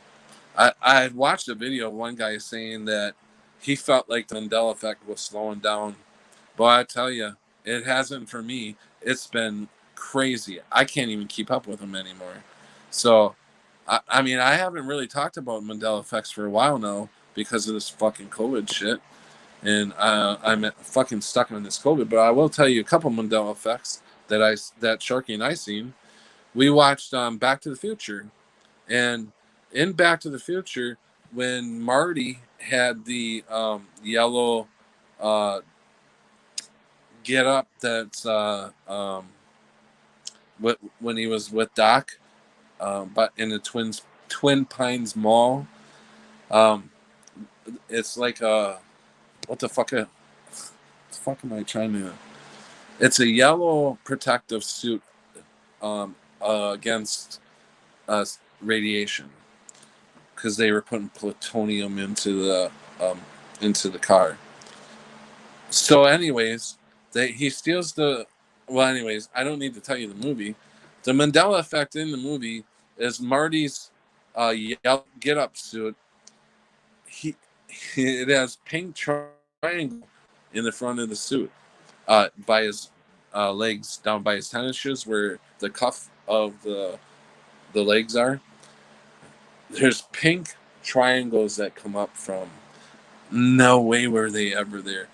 I had watched a video of one guy saying that he felt like the Mandela effect was slowing down. But I tell you, it hasn't for me. It's been crazy. I can't even keep up with him anymore. So, I mean, I haven't really talked about Mandela effects for a while now because of this fucking COVID shit. And I'm fucking stuck on this COVID. But I will tell you a couple Mandela effects that Sharky and I seen. We watched Back to the Future. And in Back to the Future, when Marty had the yellow get up that's when he was with Doc, but in the Twin Pines Mall, um, it's like a what the fuck am I trying to? It's a yellow protective suit against radiation because they were putting plutonium into the car. So, anyways, he steals the. Well, anyways, I don't need to tell you the movie. The Mandela effect in the movie is Marty's get up suit. He it has pink triangle in the front of the suit, by his legs, down by his tennis shoes, where the cuff of the legs are. There's pink triangles that come up from. No way were they ever there.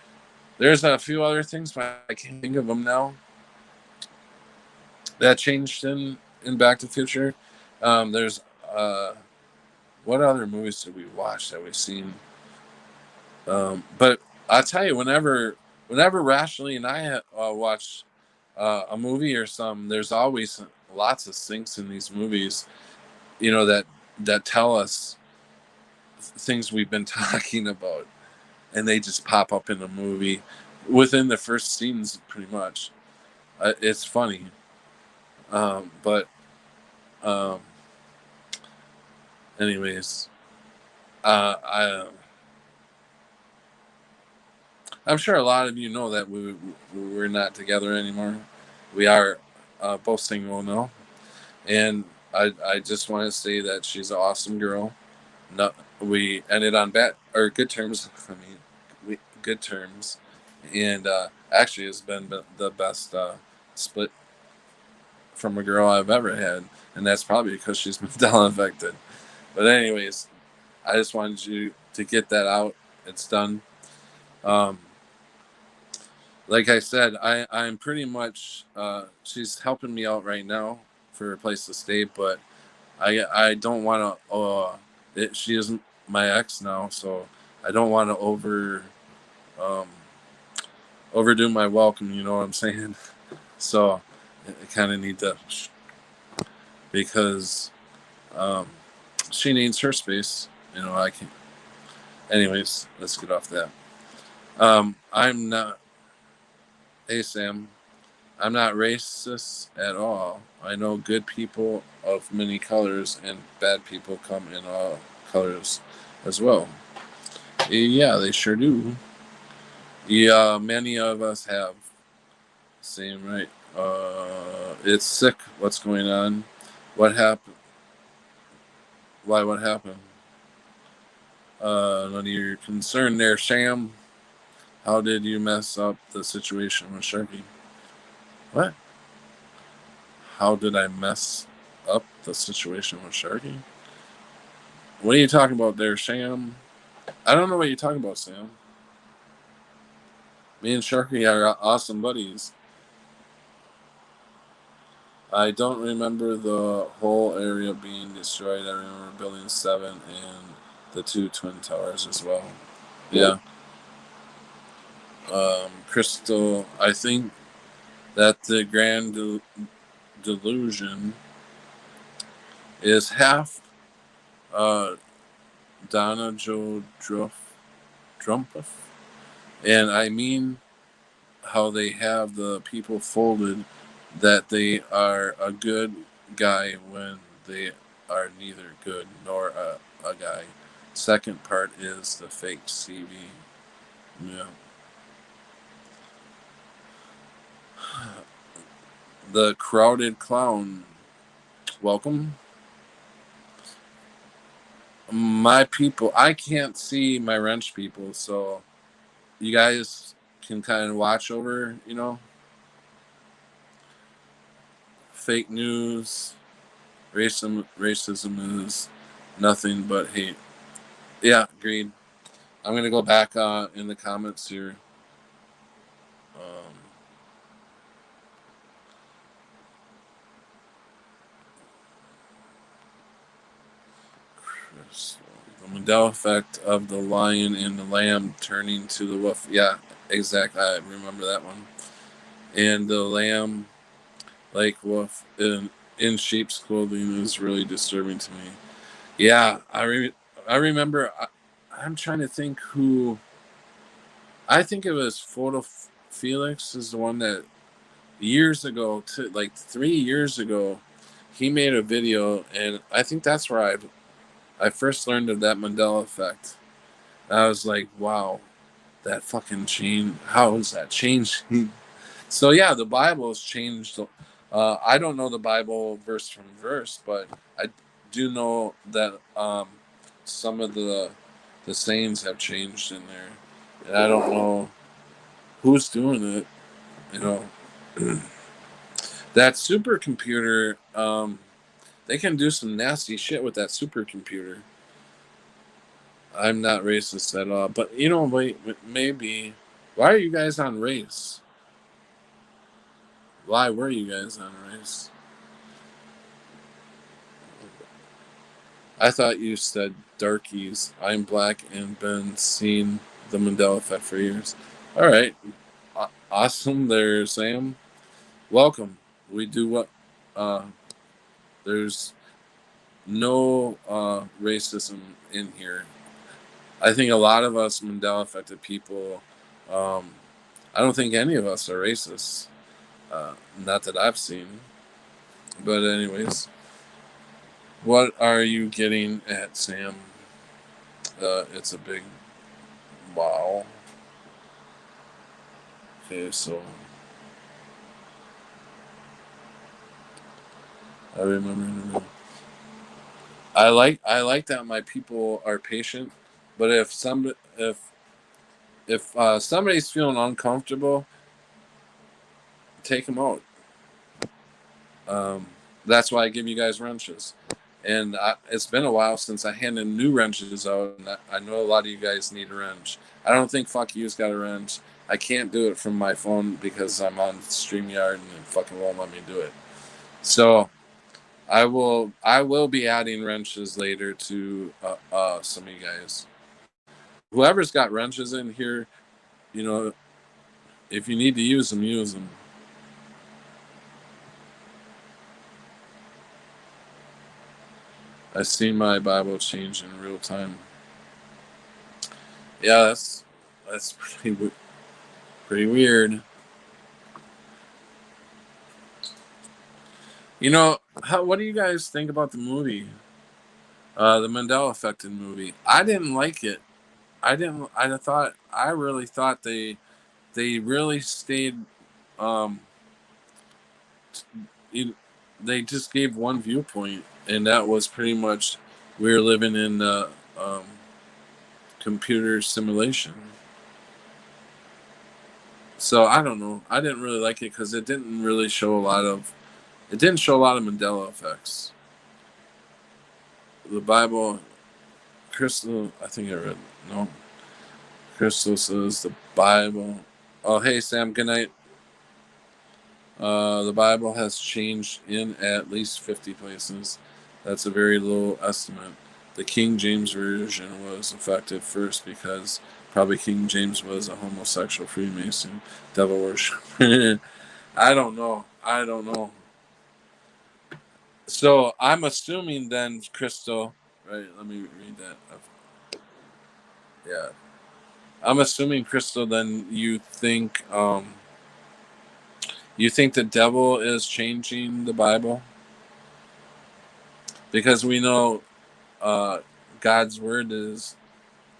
There's a few other things, but I can't think of them now. That changed in Back to the Future. There's what other movies did we watch that we've seen? But I tell you, whenever Rashley and I watch a movie or something, there's always lots of sinks in these movies. That tell us things we've been talking about, and they just pop up in the movie within the first scenes, pretty much. It's funny, but anyways, I'm sure a lot of you know that we're not together anymore. We are both single now, and I just want to say that she's an awesome girl. No, we ended on good terms. I mean, good terms, and actually, it's been the best split from a girl I've ever had, and that's probably because she's Mandela affected. But anyways, I just wanted you to get that out. It's done. Um, like I said, I'm pretty much she's helping me out right now for a place to stay, but I don't want to. She isn't my ex now, so I don't want to um, overdo my welcome. You know what I'm saying? So I kind of need to, because she needs her space. I can. Anyways, let's get off that. I'm not. Hey Sam, I'm not racist at all. I know good people of many colors and bad people come in all colors as well. Yeah, they sure do. Yeah, many of us have. Same, right? It's sick what's going on. What happened? Why? What happened? None of your concern there, Sam. How did you mess up the situation with Sharky? What? How did I mess up the situation with Sharky? What are you talking about there, Sam? I don't know what you're talking about, Sam. Me and Sharky are awesome buddies. I don't remember the whole area being destroyed. I remember Building 7 and the two Twin Towers as well. Yeah. Crystal, I think that the Grand Delusion is half uh, Donna Joe Drumpf. And I mean how they have the people folded that they are a good guy when they are neither good nor a guy. Second part is the fake CV. Yeah. The crowded clown. Welcome. My people, I can't see my wrench people, so you guys can kind of watch over, fake news, racism is nothing but hate. Yeah, agreed. I'm gonna go back in the comments here. Um, the Mandela effect of the lion and the lamb turning to the wolf. Yeah, exactly. I remember that one. And the lamb, like wolf, in sheep's clothing is really disturbing to me. Yeah, I remember. I'm trying to think who. I think it was Photo Felix is the one that years ago, like 3 years ago, he made a video, and I think that's where I first learned of that Mandela effect. I was like, wow, that fucking change. How is that changing? So yeah, the Bible has changed. I don't know the Bible verse from verse, but I do know that some of the sayings have changed in there, and I don't know who's doing it. You know, that supercomputer. They can do some nasty shit with that supercomputer. I'm not racist at all, but wait, maybe. Why are you guys on race? Why were you guys on race? I thought you said darkies. I'm black and been seeing the Mandela effect for years. All right, awesome there, Sam. Welcome. We do what? Uh, there's no racism in here. I think a lot of us Mandela affected people. Um, I don't think any of us are racist. Not that I've seen. But anyways, what are you getting at, Sam? It's a big wow. Okay, so I remember. I like that my people are patient, but if somebody's feeling uncomfortable, take them out. Um, that's why I give you guys wrenches. And it's been a while since I handed new wrenches out, and I know a lot of you guys need a wrench. I don't think fuck you's got a wrench. I can't do it from my phone because I'm on StreamYard and it fucking won't let me do it. So I will be adding wrenches later to some of you guys. Whoever's got wrenches in here, you know, if you need to use them, use them. I see my Bible change in real time. Yeah, that's pretty weird. What do you guys think about the movie? The Mandela Effect movie. I didn't like it. I didn't. I thought. I really thought they really stayed. Um, you, they just gave one viewpoint, and that was pretty much we were living in um, computer simulation. So I don't know. I didn't really like it because it didn't really show a lot of. It didn't show a lot of Mandela effects. The Bible, Crystal. I think I read. No, Crystal says the Bible. Oh, hey Sam. Good night. The Bible has changed in at least 50 places. That's a very low estimate. The King James Version was effective first because probably King James was a homosexual Freemason, devil worship. I don't know. I don't know. So I'm assuming then, Crystal, right? Let me read that. Yeah. I'm assuming, Crystal, then you think the devil is changing the Bible? Because we know uh, God's word is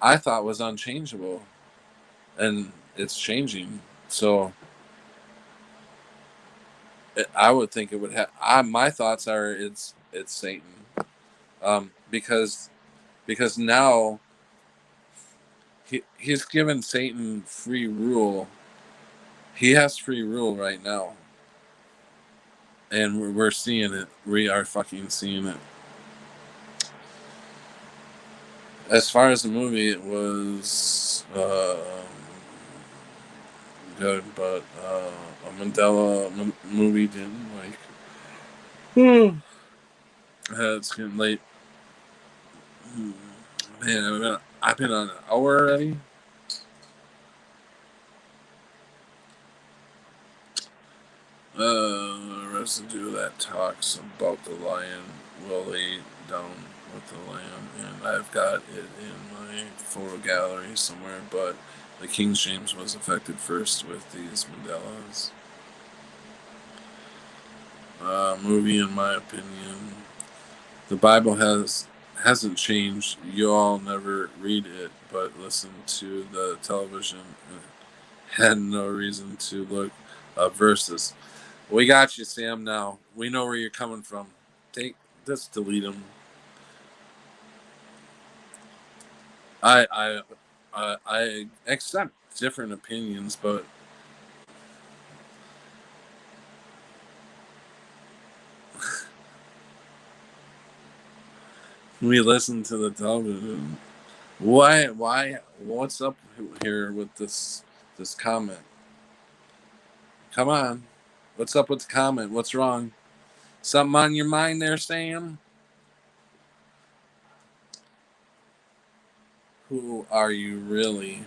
I thought was unchangeable, and it's changing. So I would think it would have. My thoughts are it's Satan, because now he's given Satan free rule. He has free rule right now, and we're seeing it. We are fucking seeing it. As far as the movie, it was good, but a Mandela movie didn't like. It's getting late. Man, I've been on an hour already. Residue that talks about the lion will lay down with the lamb, and I've got it in my photo gallery somewhere. But the King James was affected first with these Mandelas. Movie, in my opinion, the Bible hasn't changed. You all never read it, but listen to the television. Had no reason to look up verses. We got you, Sam. Now we know where you're coming from. Just delete them. I I I accept different opinions, but we listen to the television. Why? What's up here with this comment? Come on, what's up with the comment? What's wrong? Something on your mind there, Sam? Who are you really?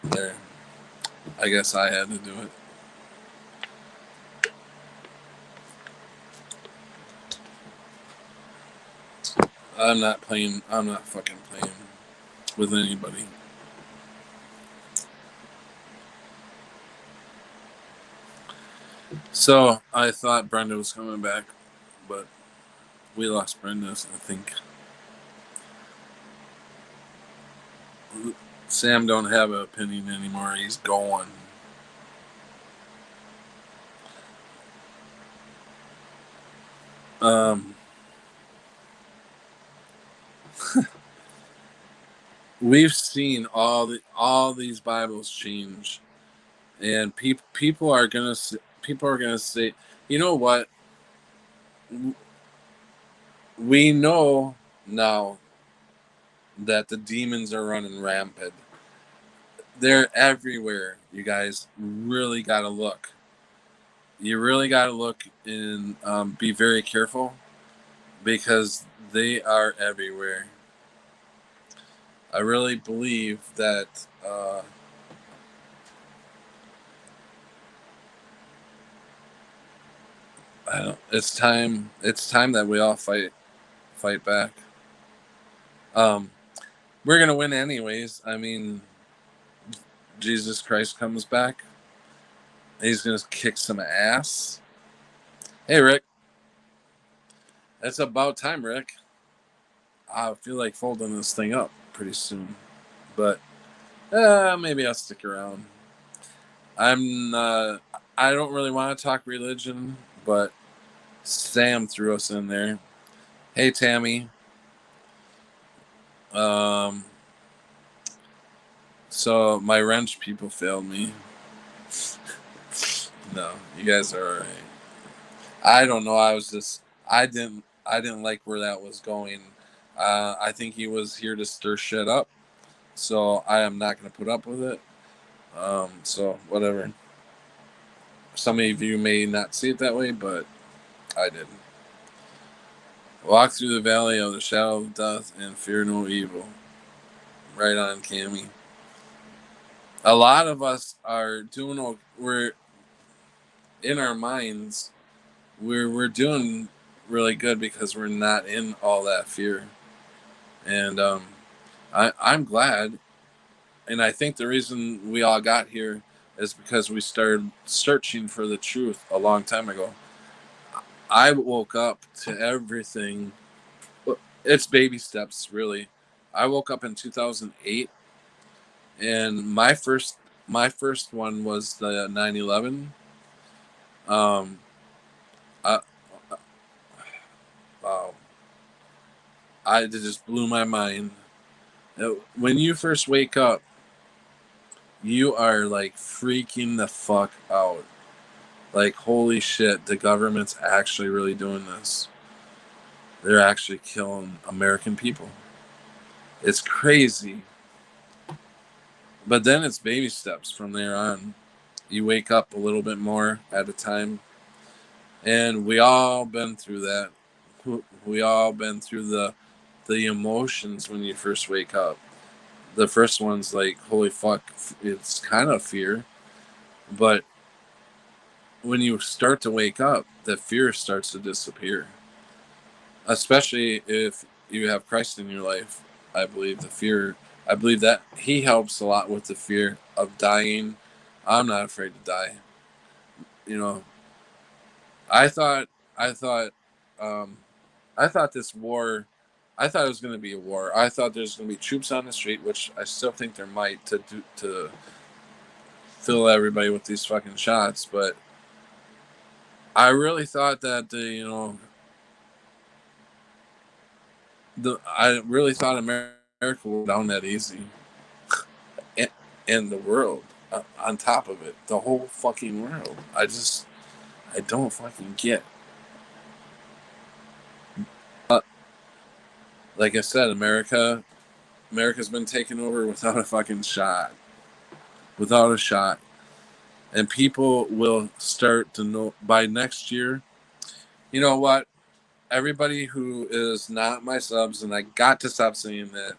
There. I guess I had to do it. I'm not playing. I'm not fucking playing with anybody. So I thought Brenda was coming back, but we lost Brenda. I think Sam don't have an opinion anymore. He's gone. Um, we've seen all these Bibles change, and people are gonna say, you know what? We know now that the demons are running rampant. They're everywhere. You guys really got to look. You really got to look and be very careful because they are everywhere. I really believe that I don't. It's time. It's time that we all fight back. Um, we're gonna win anyways. I mean, Jesus Christ comes back. He's gonna kick some ass. Hey, Rick. It's about time, Rick. I feel like folding this thing up pretty soon, but Maybe I'll stick around. I'm. I don't really want to talk religion, but Sam threw us in there. Hey, Tammy. Um. So my wrench people failed me. No, you guys are all right. I don't know. I was just. I didn't. I didn't like where that was going. I think he was here to stir shit up. So I am not going to put up with it. So whatever. Some of you may not see it that way, but I did. Walk through the valley of the shadow of death and fear no evil. Right on, Cammy. A lot of us are doing. We're in our minds. We're doing really good because we're not in all that fear, and I'm glad. And I think the reason we all got here is because we started searching for the truth a long time ago. I woke up to everything. It's baby steps, really. I woke up in 2008, and my first one was the 9/11. Um, I, wow, it just blew my mind. When you first wake up, you are like freaking the fuck out. Like, holy shit, the government's actually really doing this. They're actually killing American people. It's crazy. But then it's baby steps from there on. You wake up a little bit more at a time. And we all been through that. We all been through the emotions when you first wake up. The first one's like, holy fuck, it's kind of fear. But when you start to wake up, the fear starts to disappear. Especially if you have Christ in your life. I believe that he helps a lot with the fear of dying. I'm not afraid to die. You know, I thought, I thought, um, I thought this war, I thought it was going to be a war. I thought there's going to be troops on the street, which I still think there might to fill everybody with these fucking shots. But I really thought that I really thought America would go down that easy, and, and the world on top of it, the whole fucking world. I don't fucking get. Uh, like I said, America's been taken over without a fucking shot, without a shot, and people will start to know by next year. You know what? Everybody who is not my subs, and I got to stop saying that.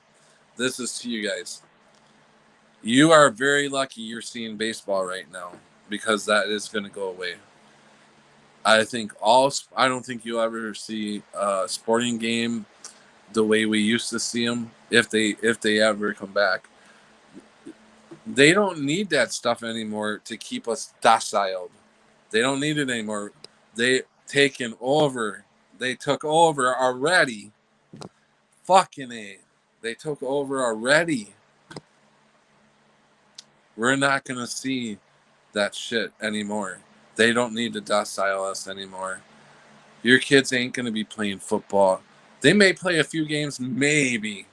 This is to you guys. You are very lucky you're seeing baseball right now because that is going to go away. I don't think you'll ever see a sporting game the way we used to see them if they ever come back. They don't need that stuff anymore to keep us docile. They don't need it anymore. They taken over. They took over already. Fucking A. They took over already. We're not gonna see that shit anymore. They don't need to docile us anymore. Your kids ain't gonna be playing football. They may play a few games, maybe,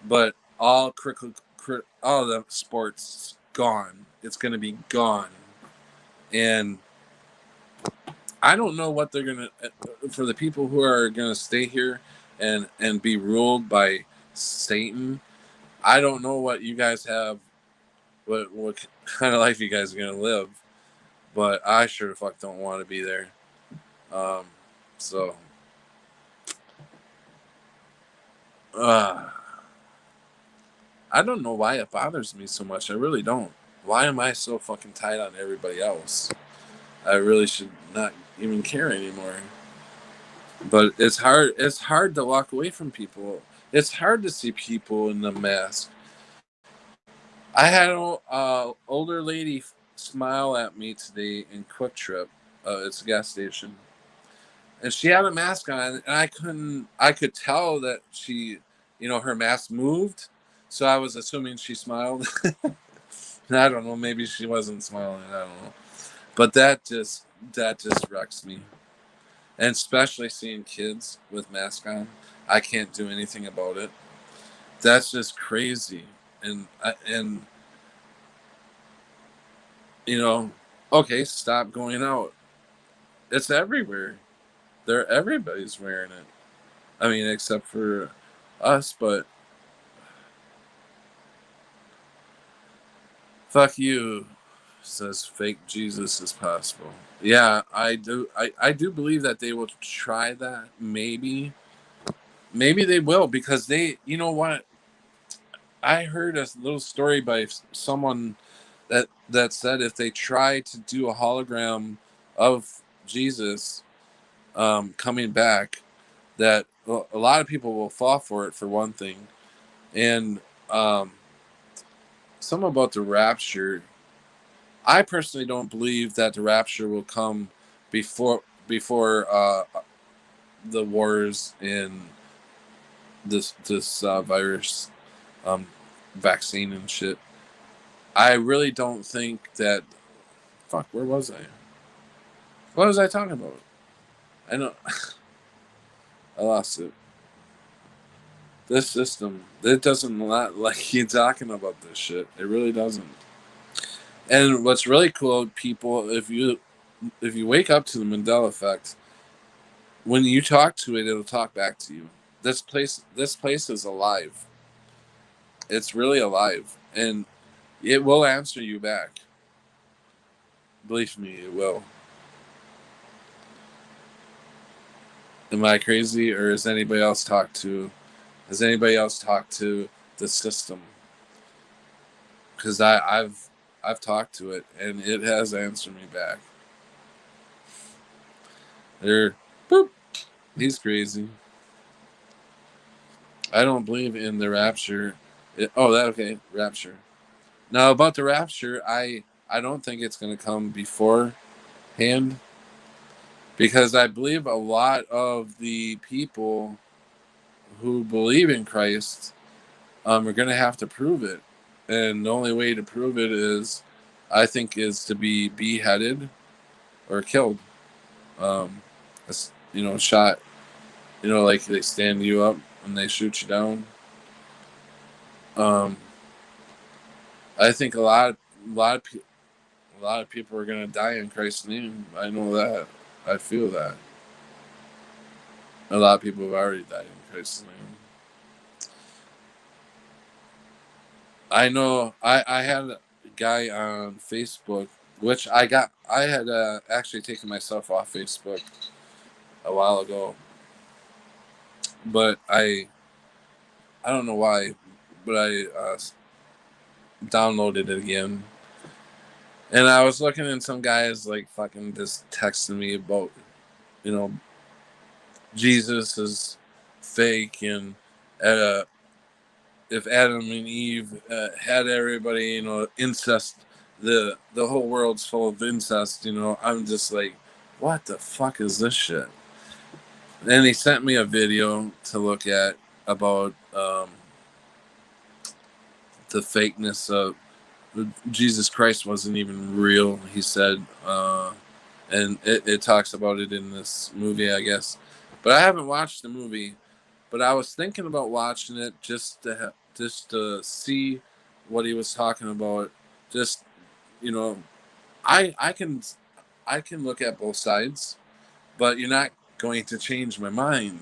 but all the sports gone. It's gonna be gone, and I don't know what they're gonna for the people who are gonna stay here and be ruled by Satan. I don't know what you guys have, what kind of life you guys are gonna live, but I sure the fuck don't want to be there. Um, so, uh, I don't know why it bothers me so much. I really don't. Why am I so fucking tight on everybody else? I really should not even care anymore. But it's hard. It's hard to walk away from people. It's hard to see people in the mask. I had an older lady smile at me today in Quick Trip. It's a gas station, and she had a mask on, and I could tell that her mask moved, So I was assuming she smiled. I don't know. Maybe she wasn't smiling. I don't know. But that just wrecks me, and especially seeing kids with masks on. I can't do anything about it. That's just crazy. And you know, okay, stop going out. It's everywhere. Everybody's wearing it. I mean, except for us. But fuck you, says fake Jesus is possible. Yeah, I do. I do believe that they will try that. Maybe they will, because they. You know what? I heard a little story by someone that said if they try to do a hologram of Jesus coming back, that a lot of people will fall for it, for one thing, and um, something about the rapture. I personally don't believe that the rapture will come before the wars in this virus um, vaccine and shit. I really don't think that. Fuck, where was I? What was I talking about? I know I lost it. This system, it doesn't not like you talking about this shit. It really doesn't. And what's really cool, people, if you wake up to the Mandela Effect, when you talk to it, it'll talk back to you. This place is alive. It's really alive, and it will answer you back. Believe me, it will. Am I crazy, or has anybody else talked to? Has anybody else talked to the system? Because I've talked to it, and it has answered me back. There, boop. He's crazy. I don't believe in the rapture. That okay, rapture. Now about the rapture, I don't think it's going to come beforehand, because I believe a lot of the people who believe in Christ are going to have to prove it, and the only way to prove it is to be beheaded or killed, um, shot. Like they stand you up and they shoot you down. Um, I think a lot of people are going to die in Christ's name. I know that. I feel that. A lot of people have already died in Christ's name. I know. I had a guy on Facebook, which I had actually taken myself off Facebook a while ago, but I don't know why, but I downloaded it again, and I was looking, and some guys like fucking just texting me about, you know Jesus is fake, and uh, if Adam and Eve had everybody, incest, the whole world's full of incest. I'm just like, what the fuck is this shit? And he sent me a video to look at about the fakeness of Jesus Christ wasn't even real. He said, and it talks about it in this movie, I guess. But I haven't watched the movie. But I was thinking about watching it just to see what he was talking about. Just you know, I can look at both sides, but you're not going to change my mind.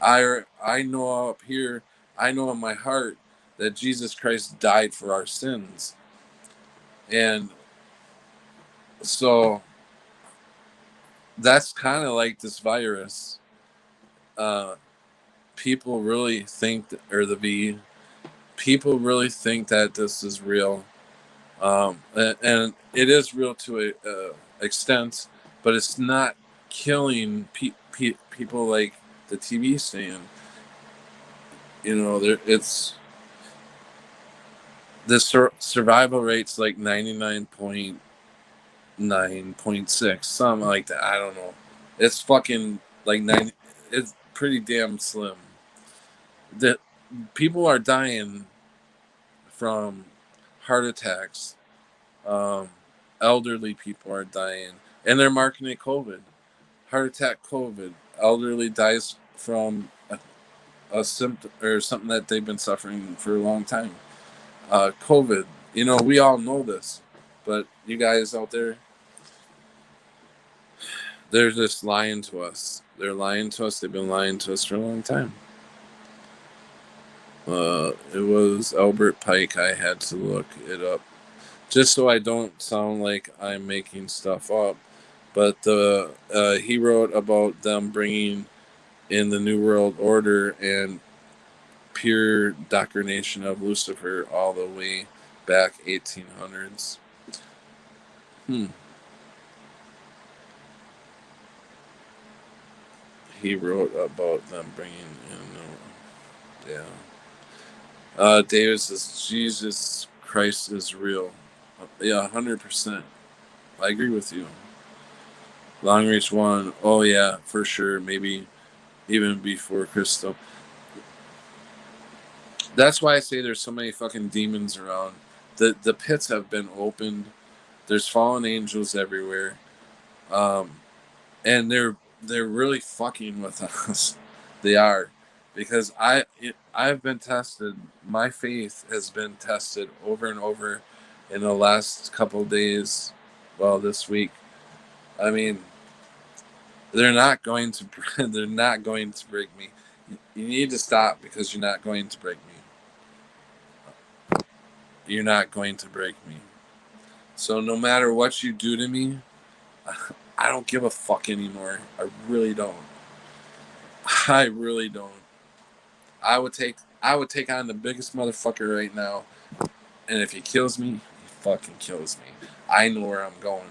I know up here, I know in my heart that Jesus Christ died for our sins, and so that's kind of like this virus. Uh, people really think, or the V, people really think that this is real, and it is real to a extent, but it's not killing people like the TV saying. It's the survival rate's like 99.9.6, something like that. I don't know. It's fucking like 90. It's pretty damn slim. The people are dying from heart attacks. Um, Elderly people are dying, and they're marketing it COVID. Heart attack, COVID. Elderly dies from a symptom or something that they've been suffering for a long time. COVID. You know, we all know this, but you guys out there, they're just lying to us. They're lying to us. They've been lying to us for a long time. It was Albert Pike. I had to look it up just so I don't sound like I'm making stuff up. But he wrote about them bringing in the New World Order and pure indoctrination of Lucifer all the way back 1800s. He wrote about them bringing in, yeah. David says Jesus Christ is real. Yeah, 100%. I agree with you. Long Reach One. Oh yeah, for sure. Maybe even before Crystal. That's why I say there's so many fucking demons around. The pits have been opened. There's fallen angels everywhere, um, and they're really fucking with us. They are, because I've been tested. My faith has been tested over and over in the last couple of days. Well, this week. I mean, they're not going to. They're not going to break me. You need to stop because you're not going to break me. You're not going to break me. So no matter what you do to me, I don't give a fuck anymore. I really don't. I really don't. I would take on the biggest motherfucker right now, and if he kills me, he fucking kills me. I know where I'm going.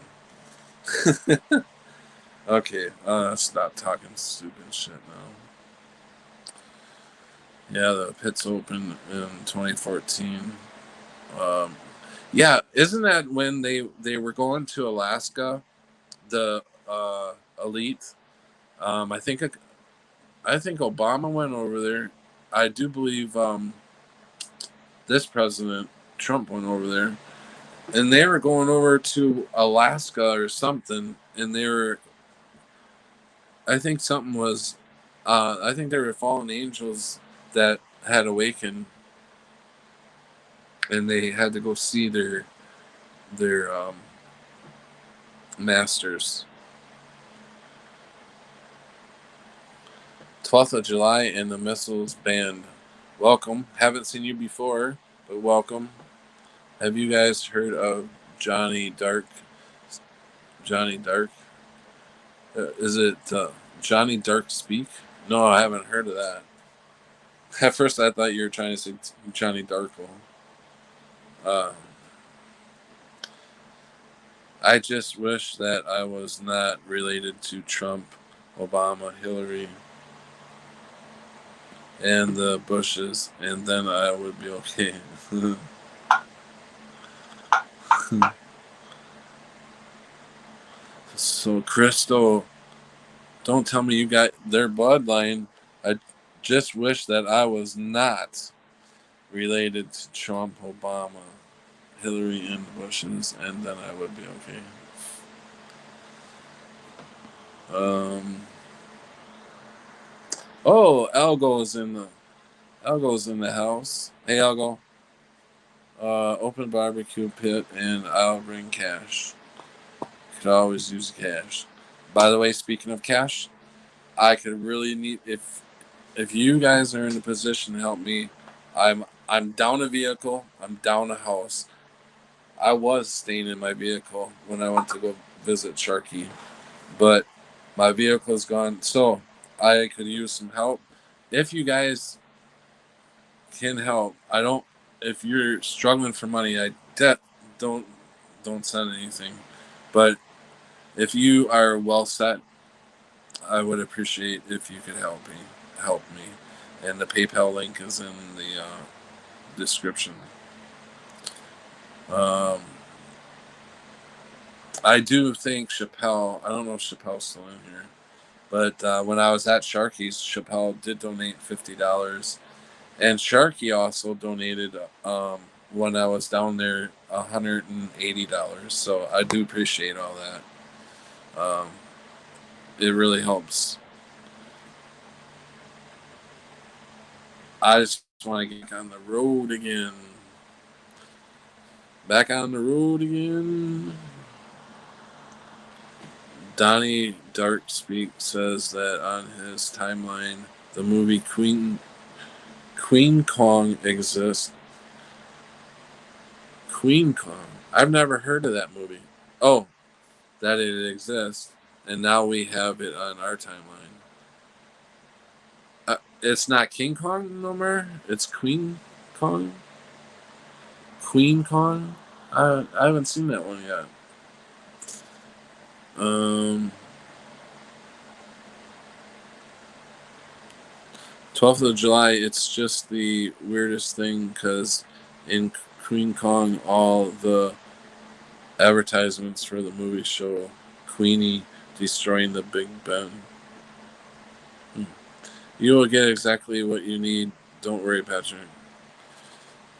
Okay, stop talking stupid shit now. Yeah, the pit's open in 2014. Um, yeah, isn't that when they were going to Alaska, the elite? I think Obama went over there. I do believe this president Trump went over there, and they were going over to Alaska or something, and they were. I think something was. I think there were fallen angels that had awakened, and they had to go see their masters. 12th of July and the missiles banned. Welcome. Haven't seen you before, but welcome. Have you guys heard of Johnny Dark? Johnny Dark? Is it Johnny Dark Speak? No, I haven't heard of that. At first, I thought you were trying to say Johnny Darkle. Uh, I just wish that I was not related to Trump, Obama, Hillary, and the Bushes, and then I would be okay. So, Crystal, don't tell me you got their bloodline. I just wish that I was not related to Trump, Obama, Hillary, and the Bushes, and then I would be okay. Um. Oh, Algo's in the house. Hey, Algo. Open barbecue pit, and I'll bring cash. Could always use cash. By the way, speaking of cash, I could really need if you guys are in a position to help me. I'm down a vehicle. I'm down a house. I was staying in my vehicle when I went to go visit Sharky, but my vehicle is gone. So I could use some help. If you guys can help, I don't. If you're struggling for money, don't don't send anything. But if you are well set, I would appreciate if you could help me. Help me, and the PayPal link is in the description. Um, I do think Chappelle. I don't know if Chappelle's still in here, but when I was at Sharky's, Chappelle did donate $50, and Sharky also donated. when I was down there $180. So I do appreciate all that. It really helps. I just want to get on the road again. Back on the road again. Donnie Darkspeak says that on his timeline, the movie Queen Kong exists. Queen Kong. I've never heard of that movie. Oh, that it exists, and now we have it on our timeline. It's not King Kong no more. It's Queen Kong. Queen Kong. I haven't seen that one yet. Um, 12th of July. It's just the weirdest thing because in Queen Kong, all the advertisements for the movie show Queenie destroying the Big Ben. You will get exactly what you need. Don't worry, Patrick.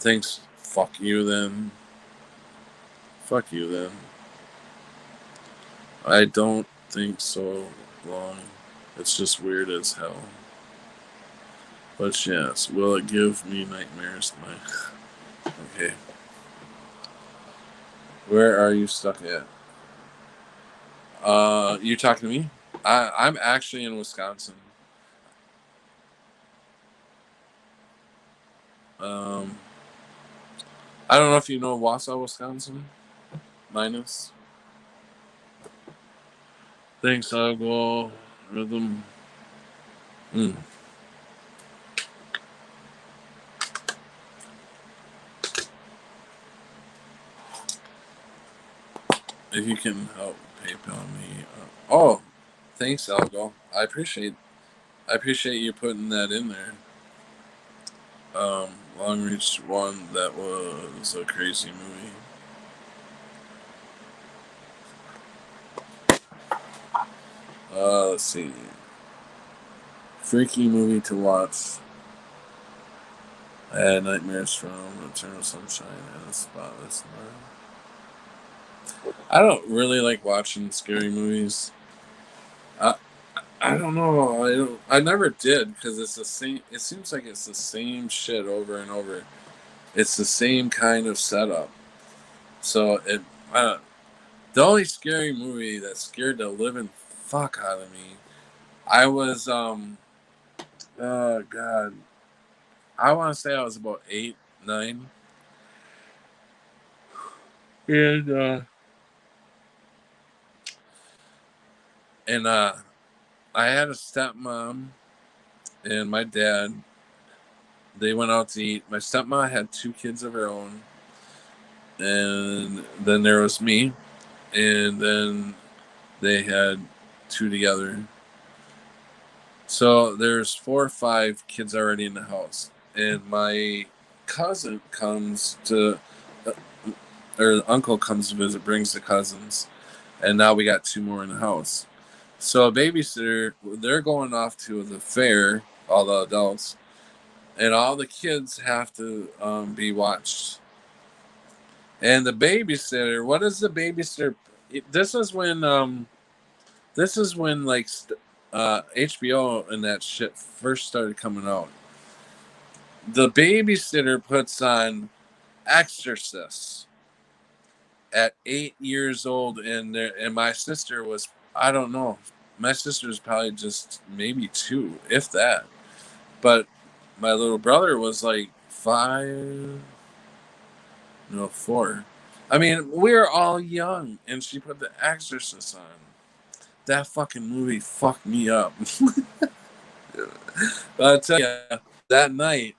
Thanks. Fuck you then. Fuck you then. I don't think so long. It's just weird as hell. But yes, will it give me nightmares? Okay. Where are you stuck at? You talking to me? I'm actually in Wisconsin. Um, I don't know if you know Wausau, Wisconsin. Minus. Thanks, Agua. Rhythm. Mm. If you can help PayPal me. Oh, thanks, Algo. I appreciate you putting that in there. Long Reach One. That was a crazy movie. Let's see. Freaky movie to watch. I had nightmares from Eternal Sunshine and a Spotless Mind. I don't really like watching scary movies. I I don't know. I never did because it's the same. It seems like it's the same shit over and over. It's the same kind of setup. So the only scary movie that scared the living fuck out of me. I was oh god. I want to say I was about 8, 9. And I had a stepmom and my dad. They went out to eat. My stepmom had 2 kids of her own, and then there was me, and then they had 2 together. So there's 4 or 5 kids already in the house, and my cousin comes to, or the uncle comes to visit, brings the cousins, and now we got 2 more in the house. So a babysitter, they're going off to the fair, all the adults, and all the kids have to be watched. And the babysitter, what is the babysitter? This is when like HBO and that shit first started coming out. The babysitter puts on Exorcist at 8 years old, and my sister was, I don't know, my sister was probably just maybe 2, if that. But my little brother was like 5, no 4. I mean, we were all young, and she put the Exorcist on. That fucking movie fucked me up. But I tell you, that night,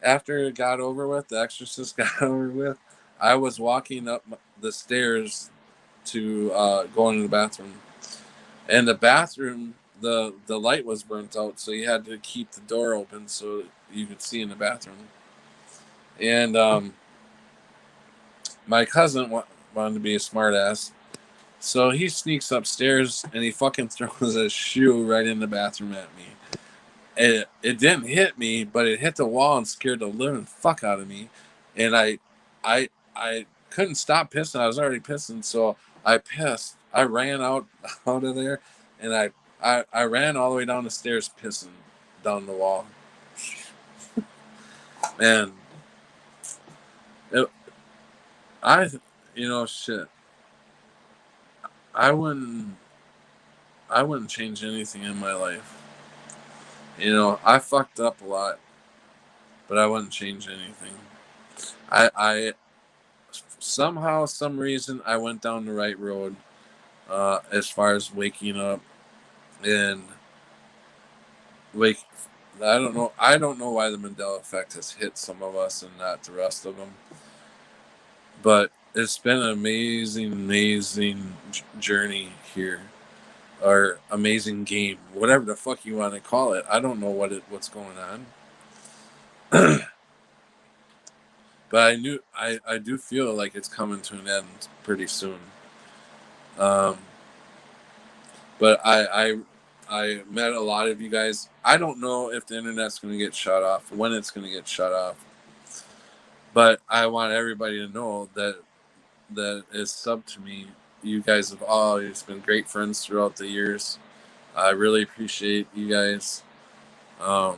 after it got over with, the Exorcist got over with, I was walking up the stairs to go into the bathroom. And the bathroom, the light was burnt out, so you had to keep the door open so you could see in the bathroom. And my cousin wanted to be a smartass, so he sneaks upstairs and he fucking throws a shoe right in the bathroom at me. It didn't hit me, but it hit the wall and scared the living fuck out of me. and I couldn't stop pissing. I was already pissing, so I pissed. I ran out of there, and I ran all the way down the stairs pissing down the wall. And it, I, shit. I wouldn't I wouldn't change anything in my life. I fucked up a lot, but I wouldn't change anything. I somehow, some reason, I went down the right road as far as waking up and wake. I don't know why the Mandela Effect has hit some of us and not the rest of them. But it's been an amazing, amazing journey here, or amazing game, whatever the fuck you want to call it. I don't know what's going on. But I do feel like it's coming to an end pretty soon. Um, but I met a lot of you guys. I don't know if the internet's going to get shut off, when it's going to get shut off. But I want everybody to know that is sub to me. You guys have always been great friends throughout the years. I really appreciate you guys. Um,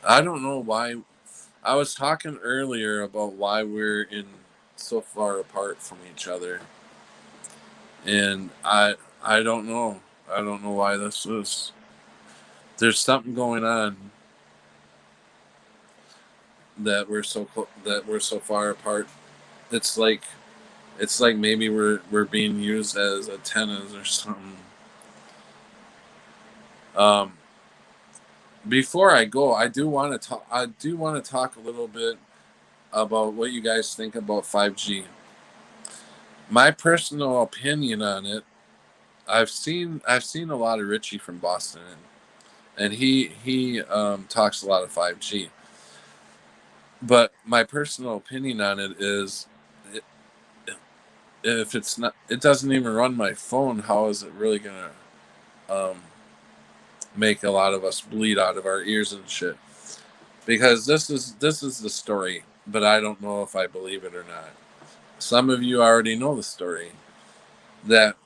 I don't know why. I was talking earlier about why we're in so far apart from each other, and I don't know. I don't know why this is. There's something going on that we're so far apart. It's like maybe we're being used as antennas or something. Um, Before I go, I do want to talk. I do want to talk a little bit about what you guys think about 5G. My personal opinion on it. I've seen a lot of Richie from Boston, and he talks a lot of 5G. But my personal opinion on it is, it, if it's not, it doesn't even run my phone. How is it really gonna um, make a lot of us bleed out of our ears and shit? Because this is the story, but I don't know if I believe it or not. Some of you already know the story that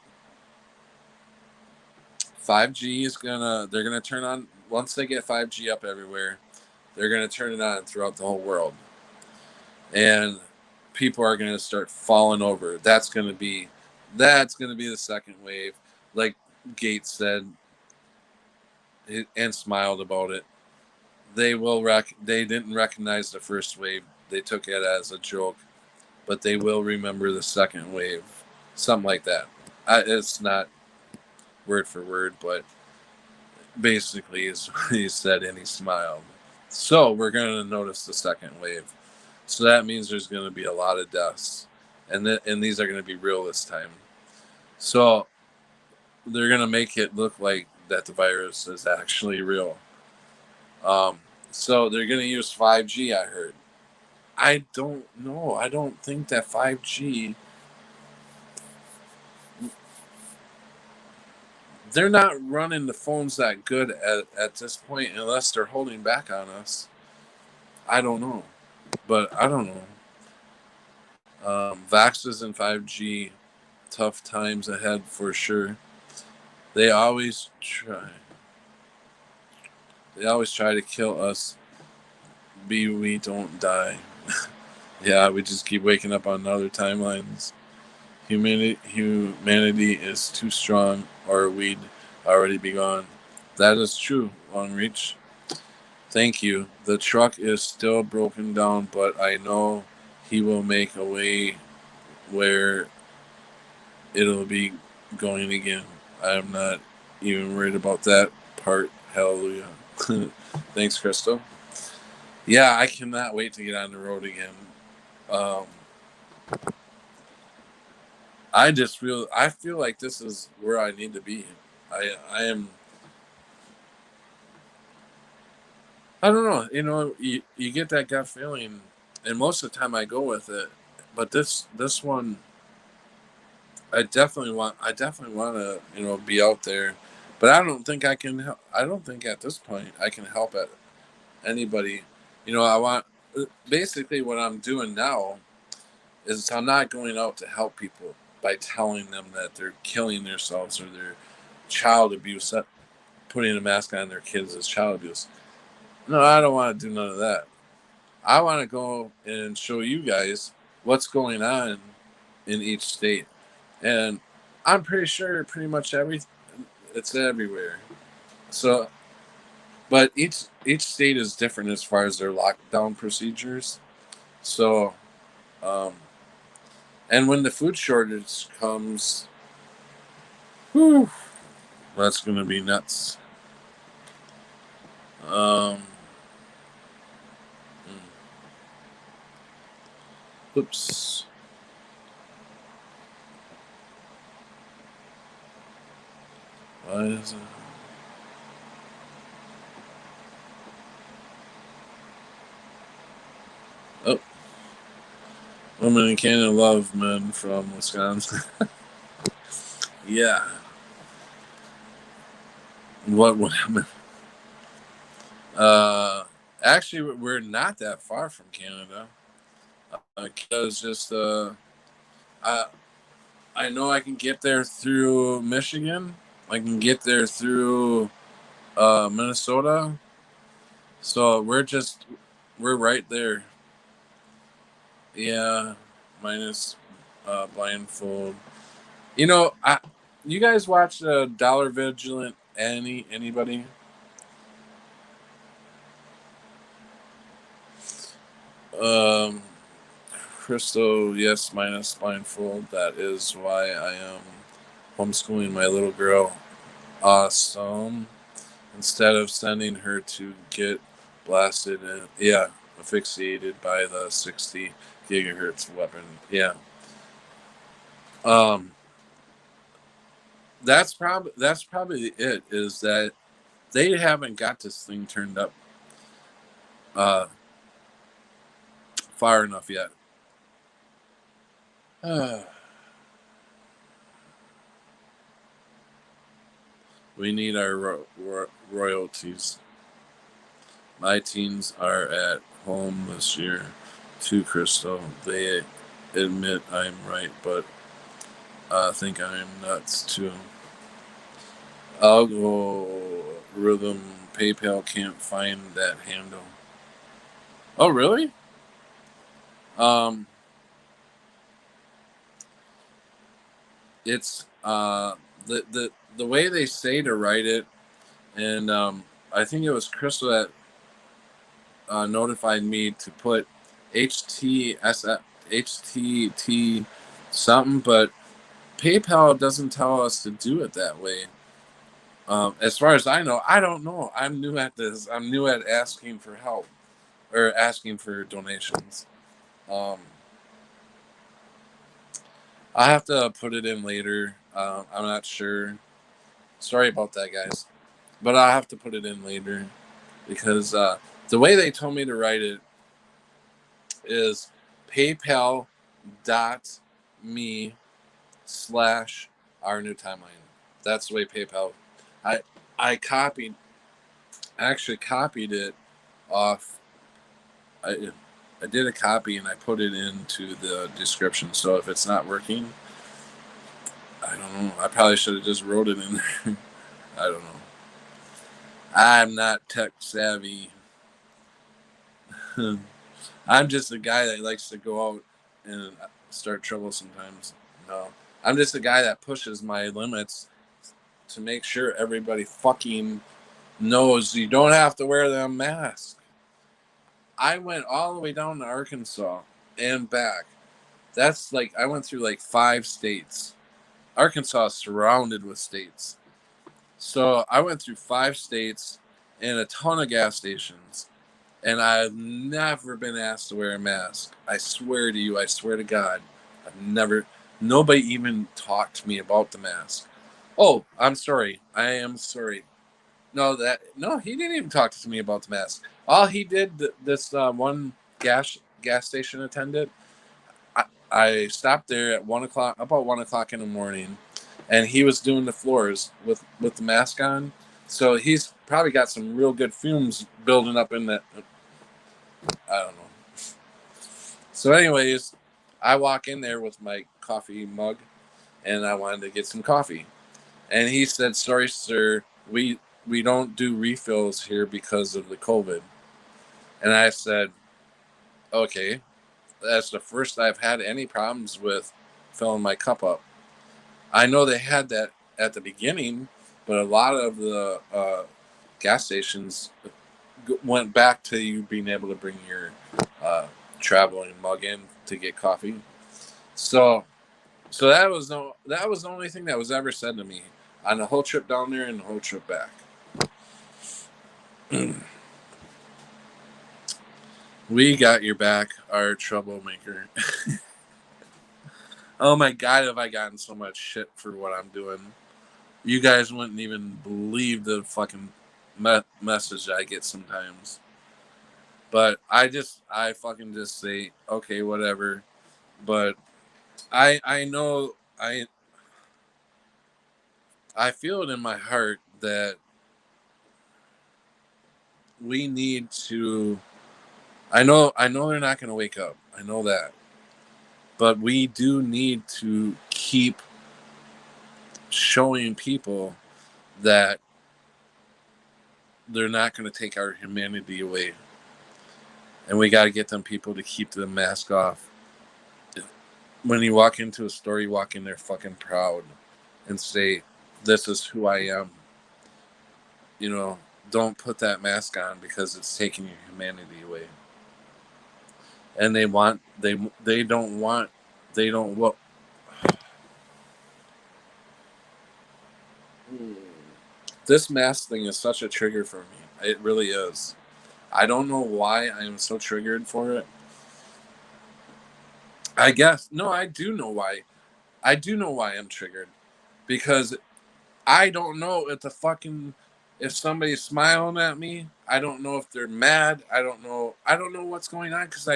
5G is they're gonna turn on once they get 5G up everywhere. They're gonna turn it on throughout the whole world, and people are gonna start falling over. That's gonna be the second wave, like Gates said and smiled about it. They didn't recognize the first wave. They took it as a joke, but they will remember the second wave, something like that. It's not word for word, but basically is what he said, and he smiled. So we're going to notice the second wave. So that means there's going to be a lot of deaths, and these are going to be real this time. So they're going to make it look like that the virus is actually real. Um, so they're going to use 5G. I heard. I don't know. I don't think that 5G. They're not running the phones that good at this point unless they're holding back on us. I don't know. But I don't know. Vaxes and 5G, tough times ahead for sure. They always try. They always try to kill us. We don't die. Yeah, we just keep waking up on other timelines. Humanity is too strong, or we'd already be gone. That is true, Long Reach. Thank you. The truck is still broken down, but I know he will make a way where it'll be going again. I'm not even worried about that part. Hallelujah. Thanks, Crystal. Yeah, I cannot wait to get on the road again. Um, I feel like this is where I need to be. I am. I don't know. You get that gut feeling, and most of the time I go with it. But this one, I definitely want to be out there, but I don't think I can. I don't think at this point I can help it. anybody. I want basically what I'm doing now is I'm not going out to help people by telling them that they're killing themselves or they're child abuse. Putting a mask on their kids is child abuse. No, I don't want to do none of that. I want to go and show you guys what's going on in each state, and I'm pretty sure pretty much it's everywhere. So, but each state is different as far as their lockdown procedures. So, um, and when the food shortage comes, whew, that's going to be nuts. Um, oops. Why is it? Oh, women in Canada love men from Wisconsin. Yeah. What women? Uh, Actually, we're not that far from Canada. Canada's just I I know I can get there through Michigan. I can get there through Minnesota. So we're right there. Yeah, minus blindfold. I you guys watch Dollar Vigilant? Anybody? Um, Crystal, yes, minus blindfold. That is why I am homeschooling my little girl. Awesome. Instead of sending her to get blasted and asphyxiated by the 60 gigahertz weapon. Yeah. Um, that's probably it. Is that they haven't got this thing turned up uh, far enough yet. We need our royalties. My teens are at home this year, too, Crystal. They admit I'm right, but think I'm nuts too. I'll go rhythm. PayPal can't find that handle. Oh, really? Um, it's the way they say to write it, and I think it was Crystal that notified me to put HTS HTT something, but PayPal doesn't tell us to do it that way. As far as I know, I don't know. I'm new at this. I'm new at asking for help or asking for donations. Um, I have to put it in later. I'm not sure. Sorry about that, guys, but I have to put it in later because the way they told me to write it is PayPal.me/our new timeline. That's the way PayPal. I I copied actually copied it off. I I did a copy and I put it into the description. So if it's not working, I don't know. I probably should have just wrote it in there. I don't know. I'm not tech savvy. I'm just a guy that likes to go out and start trouble sometimes. No, I'm just a guy that pushes my limits to make sure everybody fucking knows you don't have to wear the mask. I went all the way down to Arkansas and back. That's like I went through like 5 states. Arkansas is surrounded with states. So I went through 5 states and a ton of gas stations. And I've never been asked to wear a mask. I swear to you, I swear to God, I've never, nobody even talked to me about the mask. Oh, I'm sorry. I am sorry. No, he didn't even talk to me about the mask. All he did, this one gas station attendant, I stopped there at 1 o'clock, about 1 o'clock in the morning, and he was doing the floors with the mask on. So he's probably got some real good fumes building up in that. I don't know. So, anyways, I walk in there with my coffee mug, and I wanted to get some coffee. And he said, "Sorry, sir, we don't do refills here because of the COVID." And I said, "Okay, that's the first I've had any problems with filling my cup up. I know they had that at the beginning, but a lot of the gas stations went back to you being able to bring your uh, traveling mug in to get coffee. So, so that was the only thing that was ever said to me on the whole trip down there and the whole trip back. We got your back, our troublemaker. Oh my god, have I gotten so much shit for what I'm doing? You guys wouldn't even believe the fucking message I get sometimes. But I fucking just say, okay, whatever. But I know I feel it in my heart that we need to. I know they're not going to wake up. I know that, but we do need to keep showing people that they're not going to take our humanity away, and we got to get them people to keep the mask off. When you walk into a store, you walk in there fucking proud and say, "This is who I am." You know, don't put that mask on because it's taking your humanity away. And they don't want they don't what this mask thing is such a trigger for me. It really is. I don't know why I am so triggered for it. I guess no, I do know why. I do know why I'm triggered because I don't know if somebody's smiling at me. I don't know if they're mad. I don't know what's going on because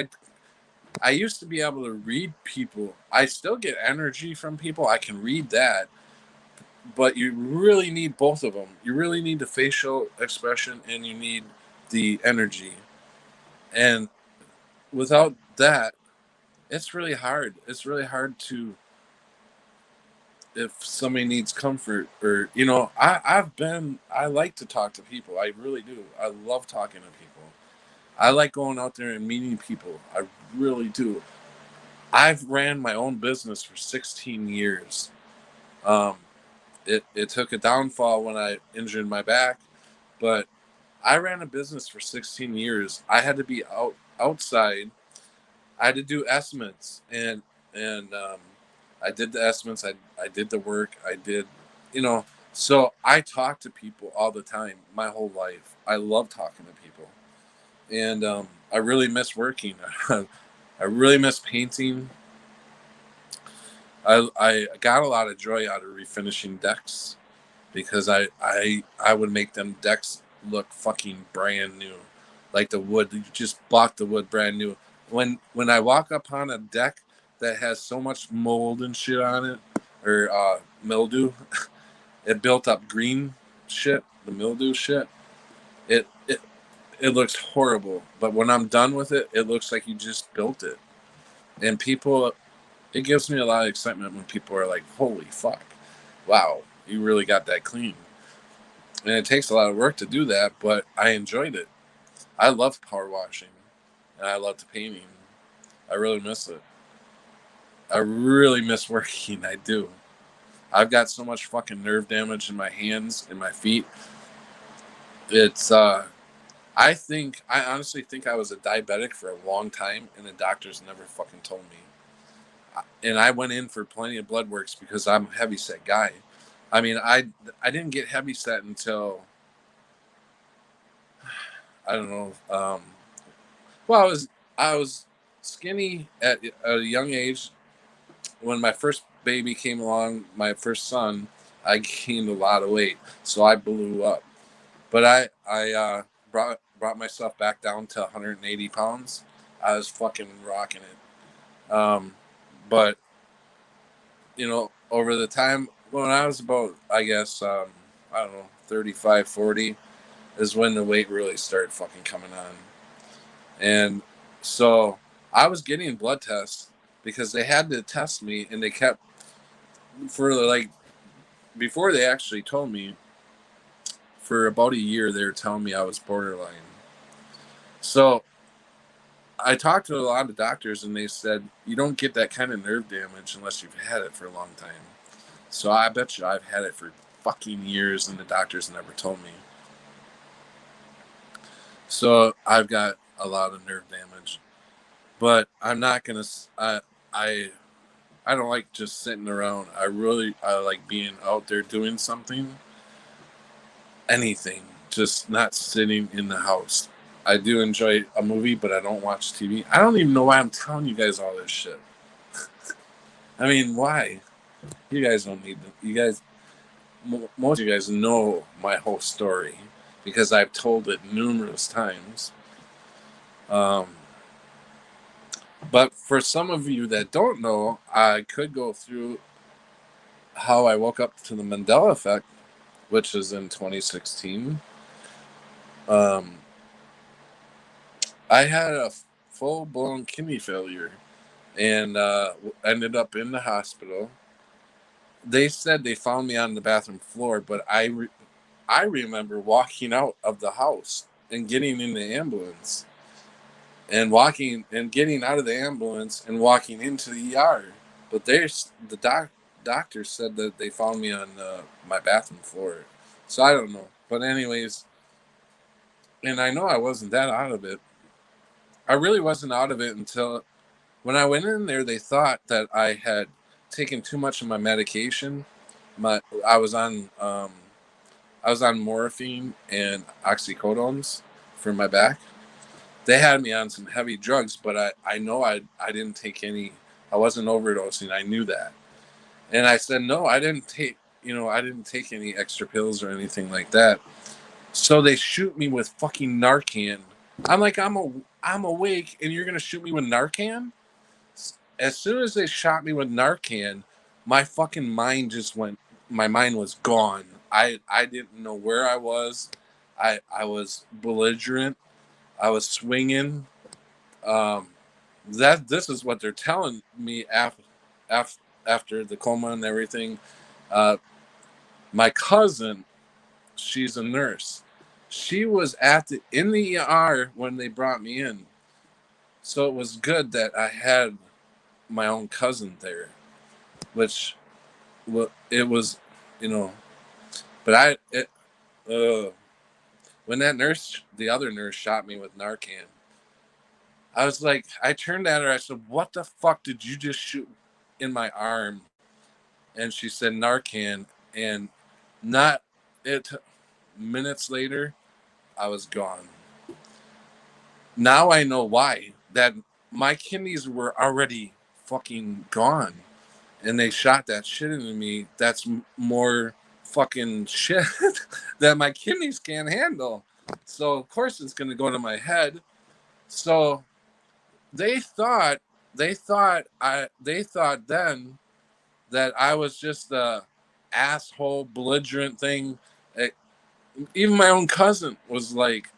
I used to be able to read people. I still get energy from people. I can read that, but you really need both of them. You really need the facial expression and you need the energy. And without that, it's really hard. It's really hard to if somebody needs comfort or I like to talk to people. I really do. I love talking to people. I like going out there and meeting people. I really do. I've ran my own business for 16 years. Um, it took a downfall when I injured my back, but I ran a business for 16 years. I had to be outside. I had to do estimates and I did the estimates. I did the work. I did, you know. So I talk to people all the time. My whole life, I love talking to people, and I really miss working. I really miss painting. I got a lot of joy out of refinishing decks because I would make them decks look fucking brand new, like the wood. You just bought the wood brand new. When I walk up on a deck that has so much mold and shit on it, or mildew, it built up green shit, the mildew shit. It it it looks horrible, but when I'm done with it, it looks like you just built it. And people, it gives me a lot of excitement when people are like, "Holy fuck, wow, you really got that clean." And it takes a lot of work to do that, but I enjoyed it. I love power washing, and I loved painting. I really miss it. I really miss working. I do. I've got so much fucking nerve damage in my hands and my feet. It's I honestly think I was a diabetic for a long time, and the doctors never fucking told me. And I went in for plenty of blood works because I'm a heavy set guy. I mean, I didn't get heavy set until I don't know. Well, I was skinny at a young age. When my first baby came along, my first son, I gained a lot of weight, so I blew up. But I brought myself back down to 180 pounds. I was fucking rocking it. But over the time when I was about, I guess, I don't know, 35, 40 is when the weight really started fucking coming on. And so I was getting blood tests because they had to test me, and they kept, for like, before they actually told me, for about a year, they were telling me I was borderline. So I talked to a lot of doctors, and they said, you don't get that kind of nerve damage unless you've had it for a long time. So I bet you I've had it for fucking years, and the doctors never told me. So I've got a lot of nerve damage. But I'm not going to, I don't like just sitting around. I like being out there doing something, anything, just not sitting in the house. I do enjoy a movie, but I don't watch TV. I don't even know why I'm telling you guys all this shit. I mean, why? You guys don't need to. You guys, most of you guys know my whole story because I've told it numerous times. But for some of you that don't know, I could go through how I woke up to the Mandela Effect, which is in 2016. I had a full-blown kidney failure and ended up in the hospital. They said they found me on the bathroom floor, but I remember walking out of the house and getting in the ambulance and walking and getting out of the ambulance and walking into the ER. But the doctor said that they found me on my bathroom floor. So I don't know. But anyways, and I know I wasn't that out of it. I really wasn't out of it until when I went in there. They thought that I had taken too much of my medication. I was on morphine and oxycodones for my back. They had me on some heavy drugs, but I know I didn't take any. I wasn't overdosing. I knew that, and I said no. I didn't take any extra pills or anything like that. So they shoot me with fucking Narcan. I'm like, I'm awake, and you're gonna shoot me with Narcan? As soon as they shot me with Narcan, my fucking mind just went. My mind was gone. I didn't know where I was. I was belligerent. I was swinging. Um, this is what they're telling me after the coma and everything. Uh, my cousin, she's a nurse. She was in the ER when they brought me in, so it was good that I had my own cousin there, which it was, you know. But when the other nurse shot me with Narcan, I was like, I turned at her. I said, "What the fuck did you just shoot in my arm?" And she said, "Narcan." And not it. Minutes later, I was gone. Now I know why. That my kidneys were already fucking gone, and they shot that shit into me. That's more fucking shit that my kidneys can't handle. So of course it's gonna go to my head. So they thought they thought then that I was just the asshole belligerent thing. Eh, Even my own cousin was like,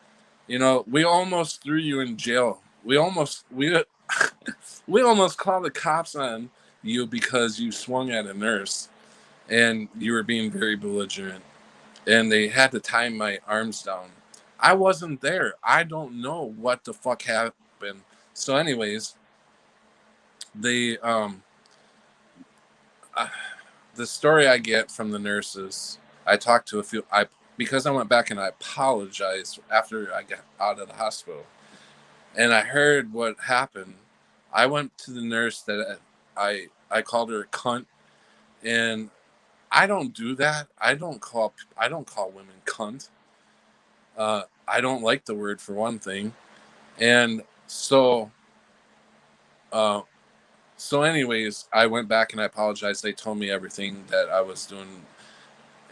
we almost threw you in jail. We almost called the cops on you because you swung at a nurse and you were being very belligerent. And they had to tie my arms down. I wasn't there. I don't know what the fuck happened. So, anyways, they the story I get from the nurses, I talked to a few. Because I went back and I apologized after I got out of the hospital, and I heard what happened. I went to the nurse that I called her a cunt, and I don't do that. I don't call women cunt. I don't like the word for one thing, and uh, anyways, I went back and I apologized. They told me everything that I was doing,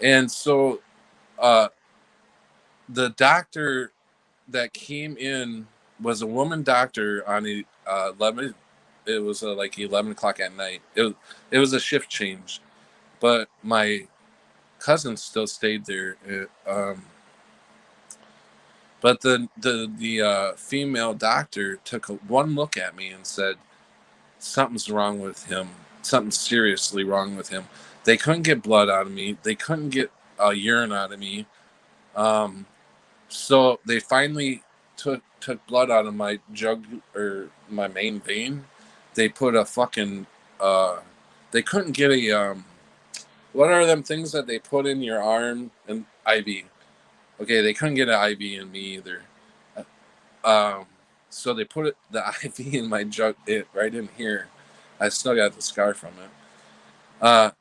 and so uh, the doctor that came in was a woman doctor on the 11. It was like 11 o'clock at night. It was a shift change, but cousin still stayed there. But the female doctor took one look at me and said, "Something's wrong with him. Something's seriously wrong with him." They couldn't get blood out of me. They couldn't get urine out of me. Um, so they finally took blood out of my jug or my main vein. They put a fucking. They couldn't get a. What are them things that they put in your arm? An IV. Okay, they couldn't get an IV in me either. Um, so they put the IV in my jug, right in here. I still got the scar from it.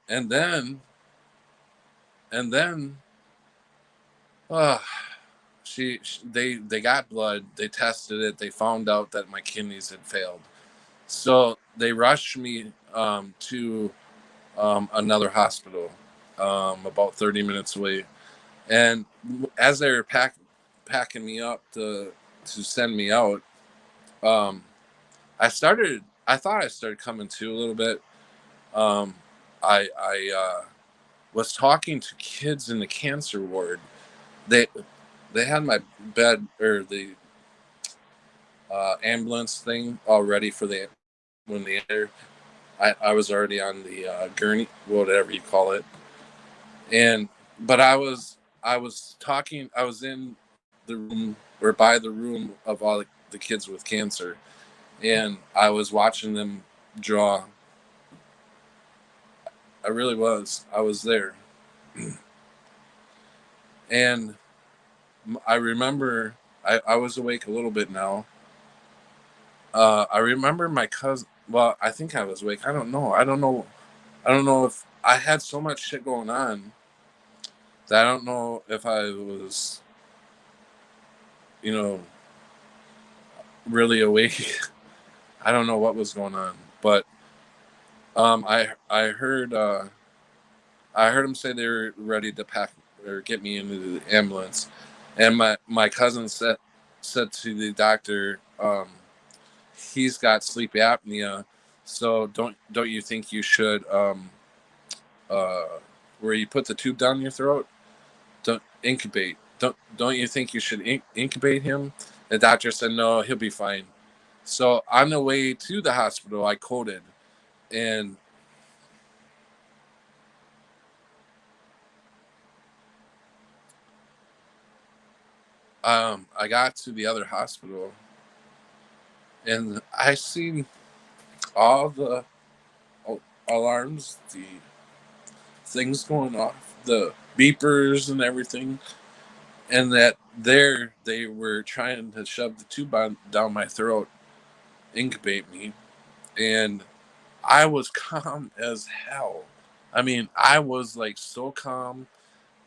And then, uh, they got blood. They tested it. They found out that my kidneys had failed. So they rushed me to another hospital, about 30 minutes away. And as they were packing me up to send me out, um, I thought I started coming to a little bit. Um, I was talking to kids in the cancer ward. They they had my bed or the ambulance thing all ready for the when they enter. I was already on the gurney, whatever you call it, and but I was talking. I was in the room or by the room of all the kids with cancer, and I was watching them draw. I really was. I was there, and I remember I was awake a little bit now. I remember my cousin. Well, I think I was awake. I don't know. I don't know. I don't know if I had so much shit going on that I don't know if I was, you know, really awake. I don't know what was going on, but I heard them say they were ready to pack or get me into the ambulance, and my cousin said to the doctor, he's got sleep apnea, so don't you think you should uh, where you put the tube down your throat, don't incubate. Don't you think you should incubate him? The doctor said no, he'll be fine. So on the way to the hospital, I coded, and I got to the other hospital, and I seen all the alarms, the things going off, the beepers and everything, and that there they were trying to shove the tube down my throat, incubate me, and I was calm as hell. I mean, I was like so calm.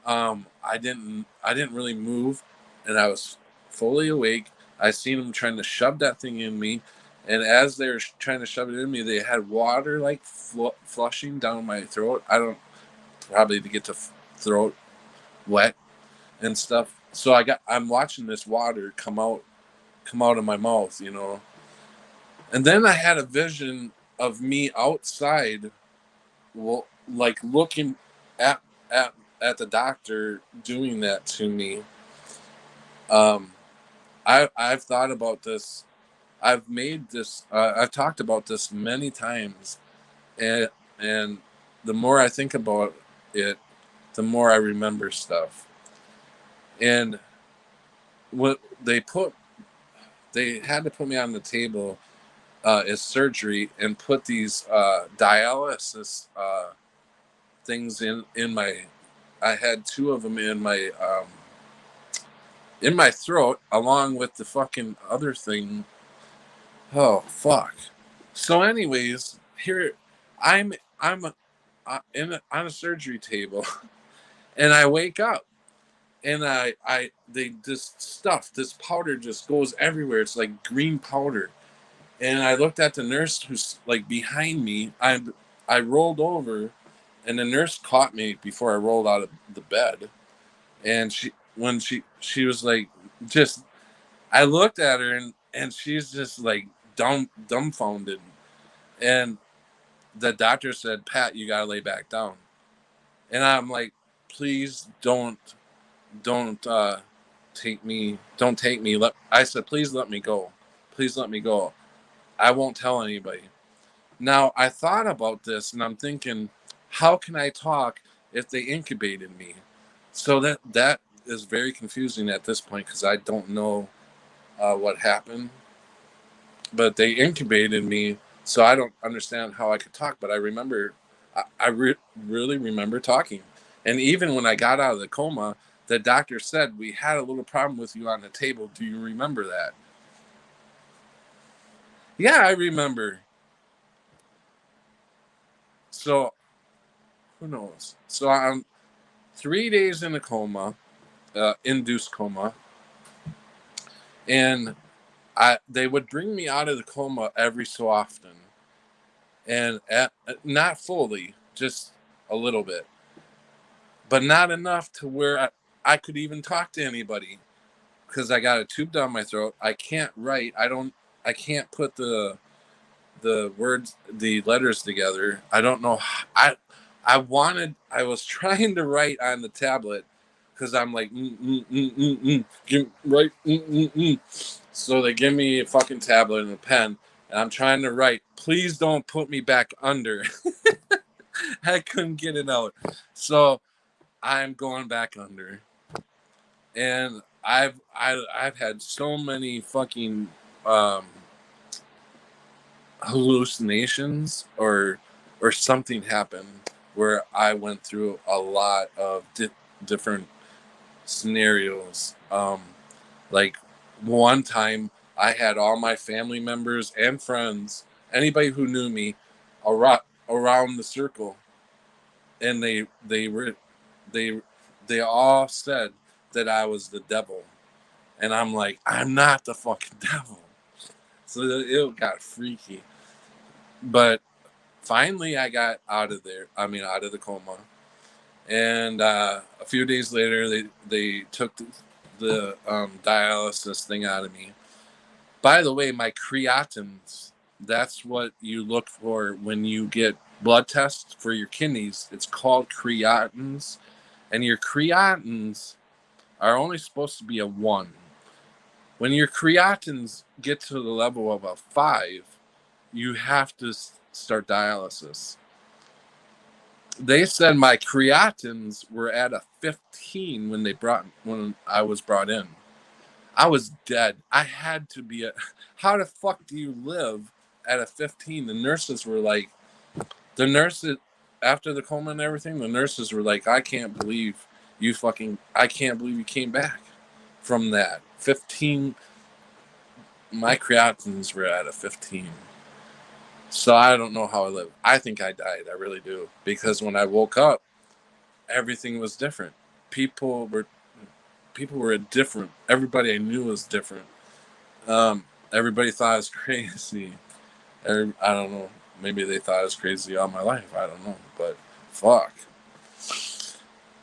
I didn't really move, and I was fully awake. I seen them trying to shove that thing in me, and as they were trying to shove it in me, they had water like flushing down my throat. I don't probably to get the throat wet and stuff. So I'm watching this water come out of my mouth, and then I had a vision of me outside, well, like looking at at at the doctor doing that to me. Um, I've thought about this. I've made this. I've talked about this many times, and and the more I think about it, the more I remember stuff. And what they had to put me on the table is surgery and put these dialysis things in my. I had two of them in my throat, along with the fucking other thing. Oh fuck. So, anyways, here I'm on a surgery table, and I wake up, and this powder just goes everywhere. It's like green powder, and I looked at the nurse who's like behind me. I rolled over, and the nurse caught me before I rolled out of the bed, and she was like, just I looked at her, and she's just like dumbfounded, and the doctor said, "Pat, you gotta lay back down," and I'm like. please don't take me. Don't take me. I said, please let me go. Please let me go. I won't tell anybody. Now, I thought about this and I'm thinking, how can I talk if they incubated me? So that is very confusing at this point because I don't know what happened. But they incubated me, so I don't understand how I could talk. But I remember, really remember talking. And even when I got out of the coma, the doctor said, we had a little problem with you on the table. Do you remember that? Yeah, I remember. So who knows? So I'm 3 days in a coma, induced coma, and they would bring me out of the coma every so often, and not fully, just a little bit, but not enough to where I could even talk to anybody because I got a tube down my throat. I can't write. I can't put the words, the letters together. I don't know. I was trying to write on the tablet because I'm like, write, So they give me a fucking tablet and a pen, and I'm trying to write. Please don't put me back under. I couldn't get it out, so I'm going back under, and I've had so many fucking um, hallucinations or something happened where I went through a lot of different scenarios. Like one time, I had all my family members and friends, anybody who knew me, around the circle, and they they all said that I was the devil, and I'm like, I'm not the fucking devil. So it got freaky, but finally I got out of there. I mean, out of the coma, and a few days later, they took the dialysis thing out of me. By the way, my creatines, that's what you look for when you get blood tests for your kidneys. It's called creatines, and your creatines are only supposed to be a 1. When your creatines get to the level of a 5, you have to start dialysis. They said my creatines were at a 15 when I was brought in. I was dead. I had to be how the fuck do you live at a 15? The nurses were like, the nurses after the coma and everything, the nurses were like, I can't believe you came back from that. 15, my creatines were at a 15. So I don't know how I lived. I think I died. I really do. Because when I woke up, everything was different. People were different. Everybody I knew was different. Everybody thought I was crazy. I don't know. Maybe they thought I was crazy all my life. I don't know. But fuck.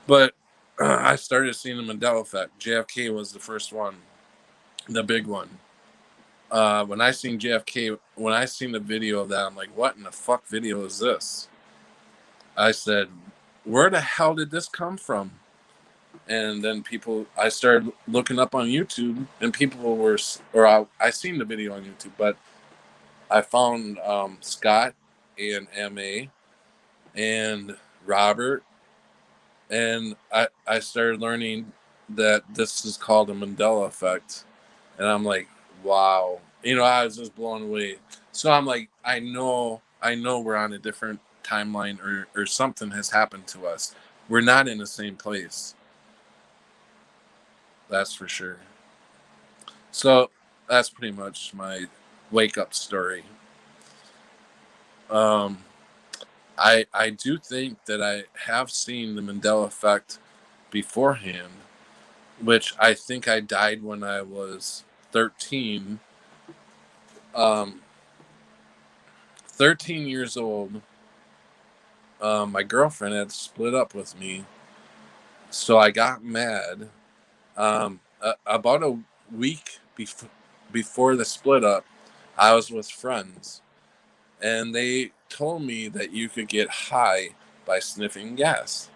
But I started seeing the Mandela Effect. JFK was the first one, the big one. When I seen JFK, when I seen the video of that, I'm like, what in the fuck video is this? I said, where the hell did this come from? And then I started looking up on YouTube, and people were, I seen the video on YouTube, but I found Scott and MA and Robert, and I started learning that this is called the Mandela Effect. And I'm like, wow. I was just blown away. So I'm like, I know we're on a different timeline, or something has happened to us. We're not in the same place. That's for sure. So that's pretty much my wake up story. Um, I do think that I have seen the Mandela Effect beforehand, which I think I died when I was 13. 13 years old. My girlfriend had split up with me, so I got mad. About a week before the split up, I was with friends, and they told me that you could get high by sniffing gas.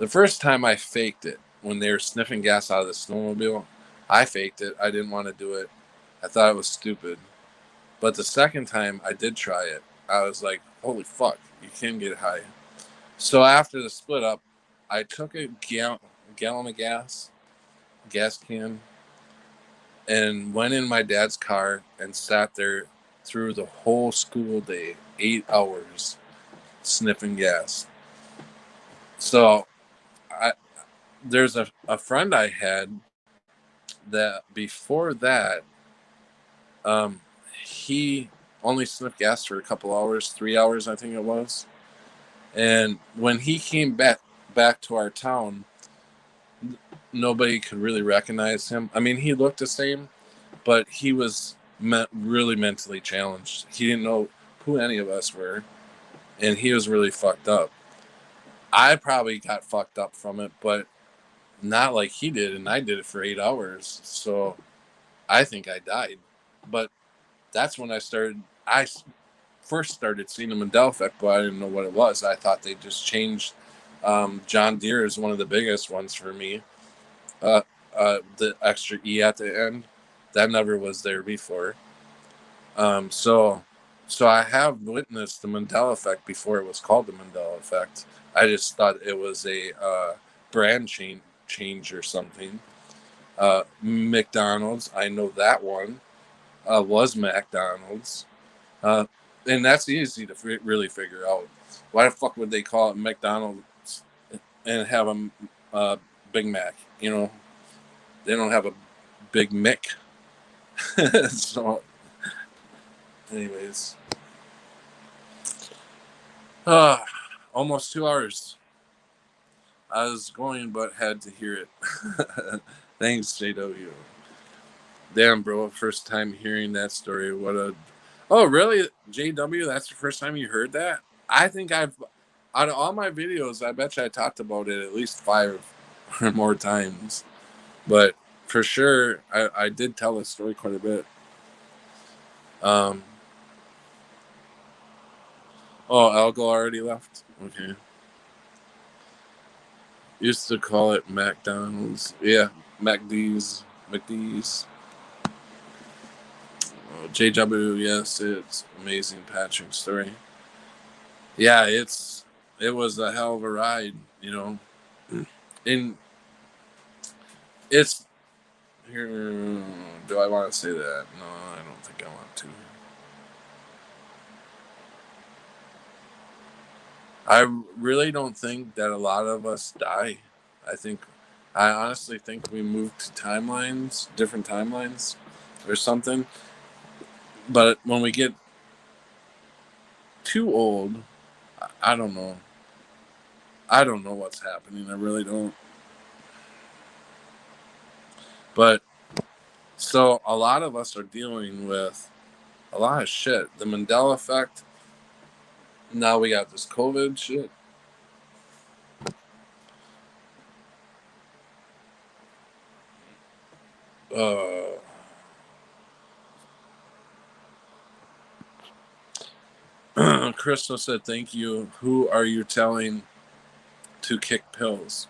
The first time I faked it when they were sniffing gas out of the snowmobile, I faked it. I didn't want to do it. I thought it was stupid. But the second time I did try it, I was like, holy fuck, you can get high. So after the split up, I took a gallon of gas can, and went in my dad's car and sat there through the whole school day, 8 hours, sniffing gas. So I, there's a friend I had that before that, um, he only sniffed gas for a couple hours, 3 hours, I think it was. And when he came back to our town, nobody could really recognize him. I mean, he looked the same, but he was really mentally challenged. He didn't know who any of us were, and he was really fucked up. I probably got fucked up from it, but not like he did, and I did it for 8 hours. So I think I died. But that's when I first started seeing the Mandela Effect, but I didn't know what it was. I thought they just changed. John Deere is one of the biggest ones for me. The extra E at the end, that never was there before. So I have witnessed the Mandela Effect before it was called the Mandela Effect. I just thought it was a brand change or something. McDonald's, I know that one was McDonald's. Uh, and that's easy to really figure out. Why the fuck would they call it McDonald's and have a Big Mac? You know, they don't have a Big Mick. So, anyways, uh, almost 2 hours. I was going, but had to hear it. Thanks, JW. Damn, bro, first time hearing that story. What a. Oh, really? JW, that's the first time you heard that? I think out of all my videos, I bet you I talked about it at least 5 or more times. But for sure, I did tell the story quite a bit. Um, oh, Algo already left? Okay. Used to call it McDonald's. Yeah, McD's. McD's. Oh, JW, yes, it's amazing Patrick story. Yeah, it was a hell of a ride, you know. And it's here. Do I want to say that? No, I don't think I want to. I really don't think that a lot of us die. I think, I honestly think we move to timelines, different timelines, or something. But when we get too old, I don't know. I don't know what's happening. I really don't. But so a lot of us are dealing with a lot of shit. The Mandela effect. Now we got this COVID shit. Uh, Crystal said, "Thank you. Who are you telling to kick pills?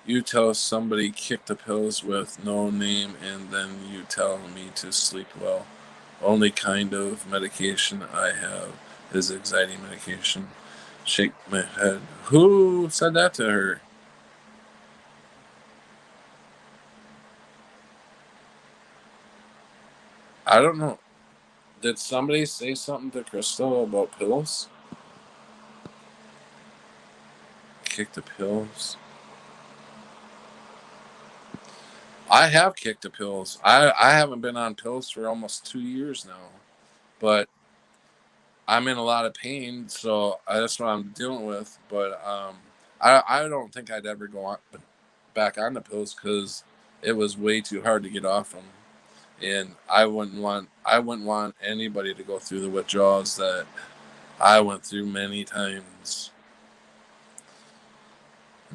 You tell somebody kick the pills with no name, and then you tell me to sleep well. Only kind of medication I have is anxiety medication." Shake my head. Who said that to her? I don't know. Did somebody say something to Crystal about pills? Kick the pills. I have kicked the pills. I haven't been on pills for almost 2 years now, but I'm in a lot of pain, so that's what I'm dealing with. But I don't think I'd ever go on back on the pills because it was way too hard to get off them, and I wouldn't want anybody to go through the withdrawals that I went through many times.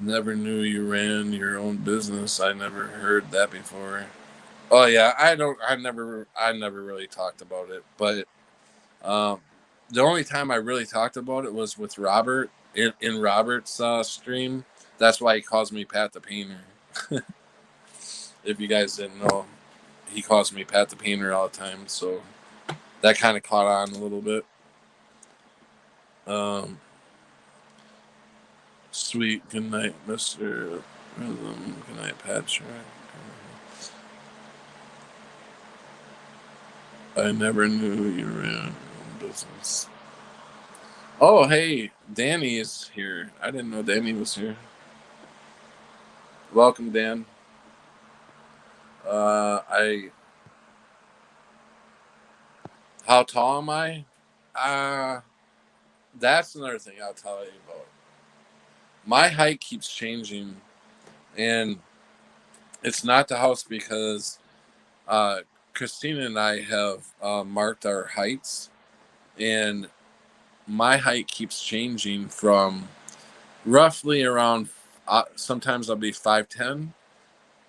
Never knew you ran your own business. I never heard that before. Oh yeah, I never really talked about it, but um, the only time I really talked about it was with Robert in Robert's stream. That's why he calls me Pat the Painter. If you guys didn't know, he calls me Pat the Painter all the time. So that kind of caught on a little bit. Sweet. Good night, Mr. Rhythm. Good night, Patrick. I never knew you ran your own business. Oh, hey, Danny is here. I didn't know Danny was here. Welcome, Dan. How tall am I? That's another thing I'll tell you about. My height keeps changing, and it's not the house because uh, Christina and I have marked our heights, and my height keeps changing from roughly around. Sometimes I'll be 5'10",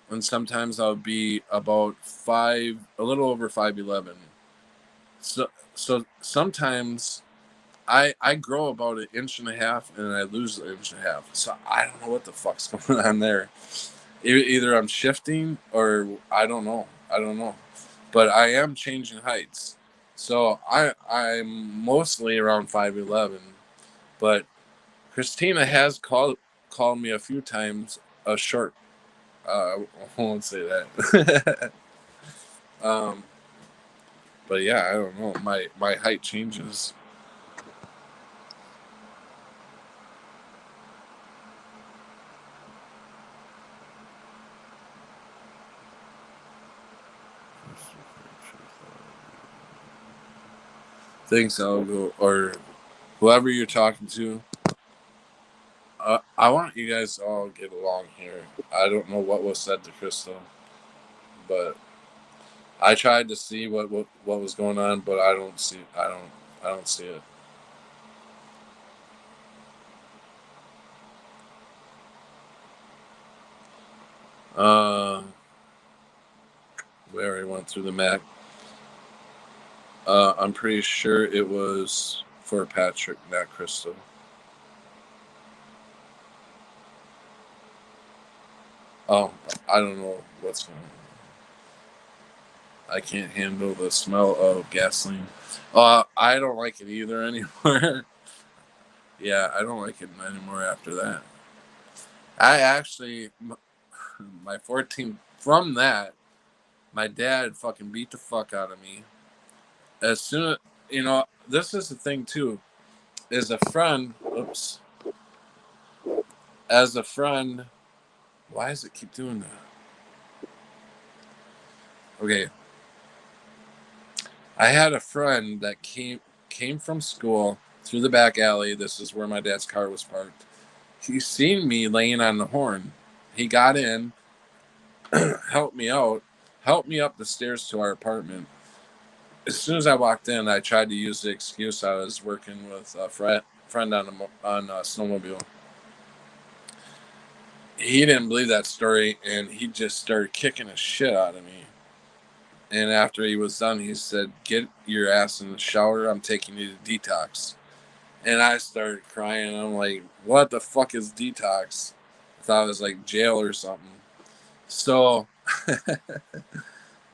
and sometimes I'll be about a little over 5'11". So sometimes I grow about an inch and a half and I lose an inch and a half. So I don't know what the fuck's going on there. Either I'm shifting or I don't know. But I am changing heights. So I'm mostly around 5'11", but Christina has called me a few times a short. I won't say that. um, but yeah, I don't know. My height changes. Thanks, Algo, or whoever you're talking to. I want you guys to all get along here. I don't know what was said to Crystal, but I tried to see what was going on, but I don't see it. Uh, we already went through the map. I'm pretty sure it was for Patrick, not Crystal. Oh, I don't know what's going on. I can't handle the smell of gasoline. I don't like it either anymore. Yeah, I don't like it anymore after that. I actually, my 14th, from that, my dad fucking beat the fuck out of me. As soon as, this is the thing too, as a friend, oops, as a friend, why does it keep doing that? Okay, I had a friend that came from school through the back alley. This is where my dad's car was parked. He seen me laying on the horn. He got in, helped me out, helped me up the stairs to our apartment. As soon as I walked in, I tried to use the excuse I was working with a friend on a snowmobile. He didn't believe that story, and he just started kicking the shit out of me. And after he was done, he said, "Get your ass in the shower. I'm taking you to detox." And I started crying. I'm like, "What the fuck is detox?" I thought it was like jail or something. So,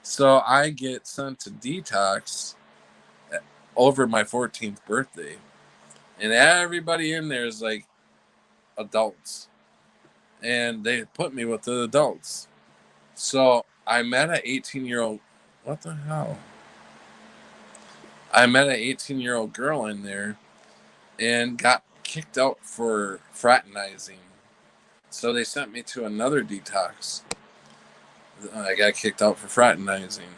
so I get sent to detox over my 14th birthday, and everybody in there is like adults, and they put me with the adults. So I met an 18-year-old. What the hell? I met an 18-year-old girl in there and got kicked out for fraternizing. So they sent me to another detox. I got kicked out for fraternizing.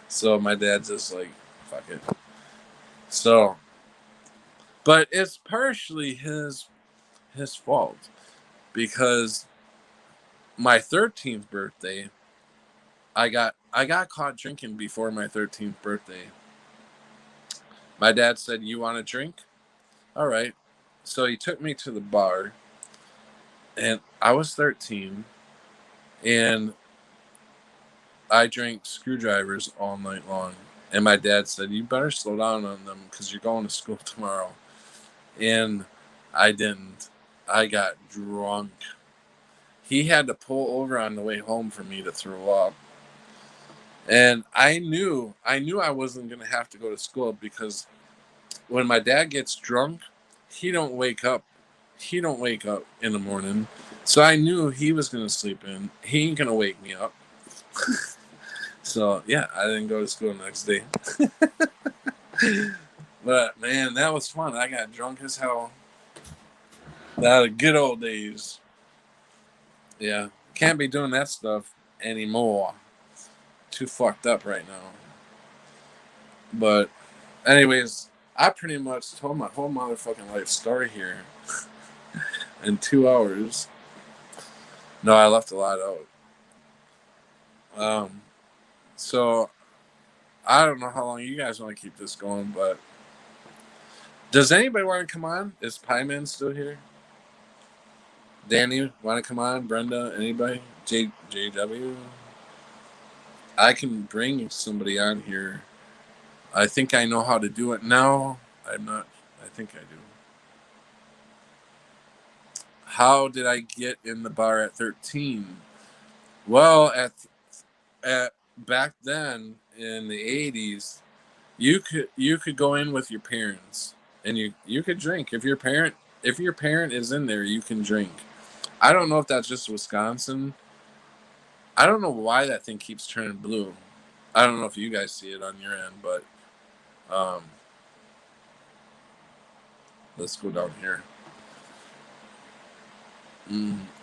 So my dad's just like, fuck it. So, but it's partially his fault because my 13th birthday, I got caught drinking before my 13th birthday. My dad said, "You want a drink?" All right. So he took me to the bar, and I was 13, and I drank screwdrivers all night long. And my dad said, "You better slow down on them because you're going to school tomorrow." And I didn't. I got drunk. He had to pull over on the way home for me to throw up. And I knew I wasn't going to have to go to school because when my dad gets drunk, he don't wake up. He don't wake up in the morning. So I knew he was going to sleep in. He ain't going to wake me up. So, yeah, I didn't go to school the next day. But, man, that was fun. I got drunk as hell. That the good old days. Yeah. Can't be doing that stuff anymore. Too fucked up right now. But, anyways, I pretty much told my whole motherfucking life story here in 2 hours. No, I left a lot out. Um, so I don't know how long you guys want to keep this going, but does anybody want to come on? Is Pie Man still here? Danny, want to come on? Brenda, anybody? JW? I can bring somebody on here. I think I know how to do it now. I'm not. I think I do. How did I get in the bar at 13? Well, at back then in the 80s, you could go in with your parents and you could drink. If your parent is in there, you can drink. I don't know if that's just Wisconsin. I don't know why that thing keeps turning blue. I don't know if you guys see it on your end, but um, let's go down here.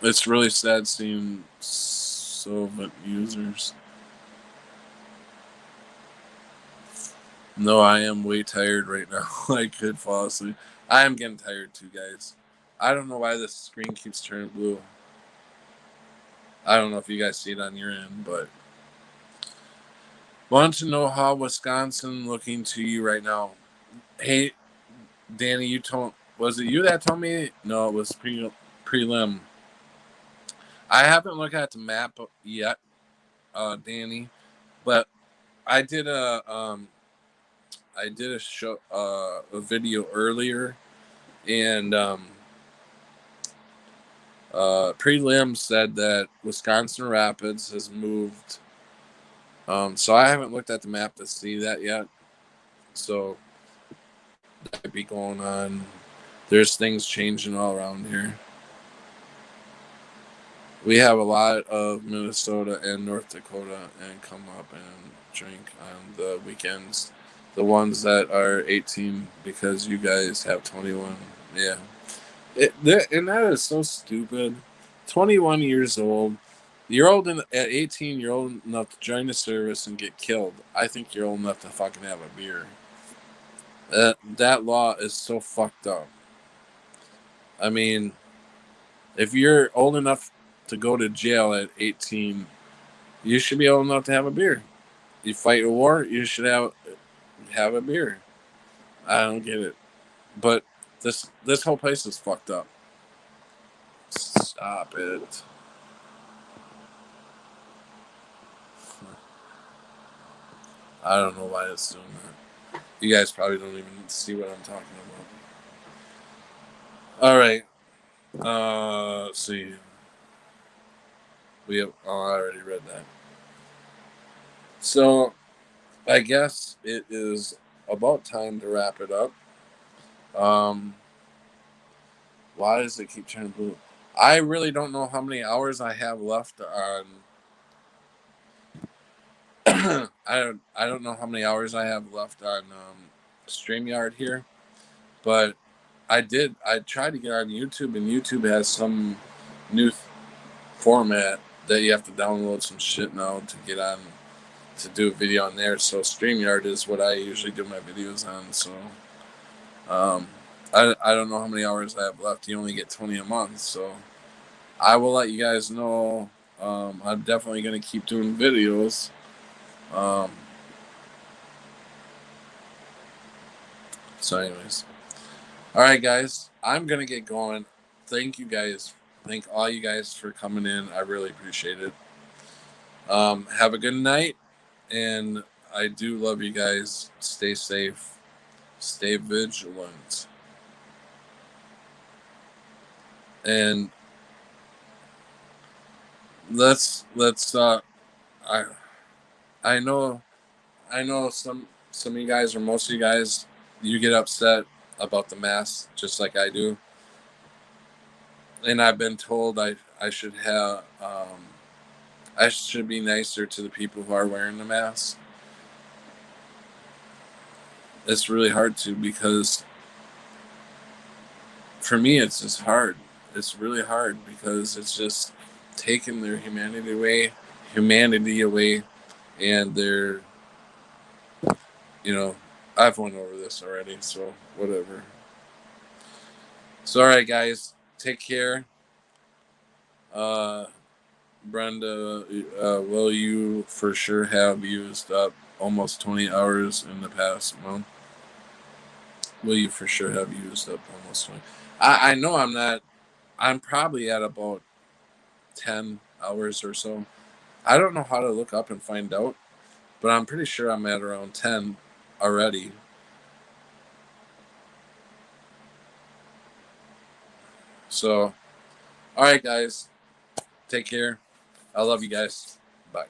It's really sad seeing Solvent users. No, I am way tired right now. I could fall asleep. I am getting tired too, guys. I don't know why this screen keeps turning blue. I don't know if you guys see it on your end, but want to know how Wisconsin looking to you right now? Hey, Danny, was it you that told me? No, it was prelim. I haven't looked at the map yet, Danny, but I did a show a video earlier, and prelim said that Wisconsin Rapids has moved. So I haven't looked at the map to see that yet. So that could be going on. There's things changing all around here. We have a lot of Minnesota and North Dakota and come up and drink on the weekends. The ones that are 18 because you guys have 21. Yeah. And that is so stupid. 21 years old. At 18, you're old enough to join the service and get killed. I think you're old enough to fucking have a beer. That law is so fucked up. I mean, if you're old enough to go to jail at 18, you should be old enough to have a beer. You fight a war, you should have a beer. I don't get it. But this whole place is fucked up. Stop it. I don't know why it's doing that. You guys probably don't even see what I'm talking about. All right. Let's see. I already read that. So I guess it is about time to wrap it up. Um, why does it keep turning blue? I really don't know how many hours I have left on. I don't know how many hours I have left on StreamYard here, but I tried to get on YouTube, and YouTube has some new format that you have to download some shit now to get on to do a video on there. So StreamYard is what I usually do my videos on. So I don't know how many hours I have left. You only get 20 a month, so I will let you guys know. I'm definitely going to keep doing videos. So anyways, all right, guys, I'm going to get going. Thank you guys. Thank all you guys for coming in. I really appreciate it. Have a good night, and I do love you guys. Stay safe. Stay vigilant. And let's I I know some of you guys, or most of you guys, you get upset about the mask just like I do. And I've been told I should have I should be nicer to the people who are wearing the mask. It's really hard to, because for me it's just hard. It's really hard because it's just taking their humanity away, and their, you know, I've went over this already, so whatever. So all right, guys, take care. Uh, Brenda, will you for sure have used up almost 20 hours in the past month? Will you for sure have used up almost 20? I know I'm not. I'm probably at about 10 hours or so. I don't know how to look up and find out, but I'm pretty sure I'm at around 10 already. So, all right, guys, take care. I love you guys. Bye.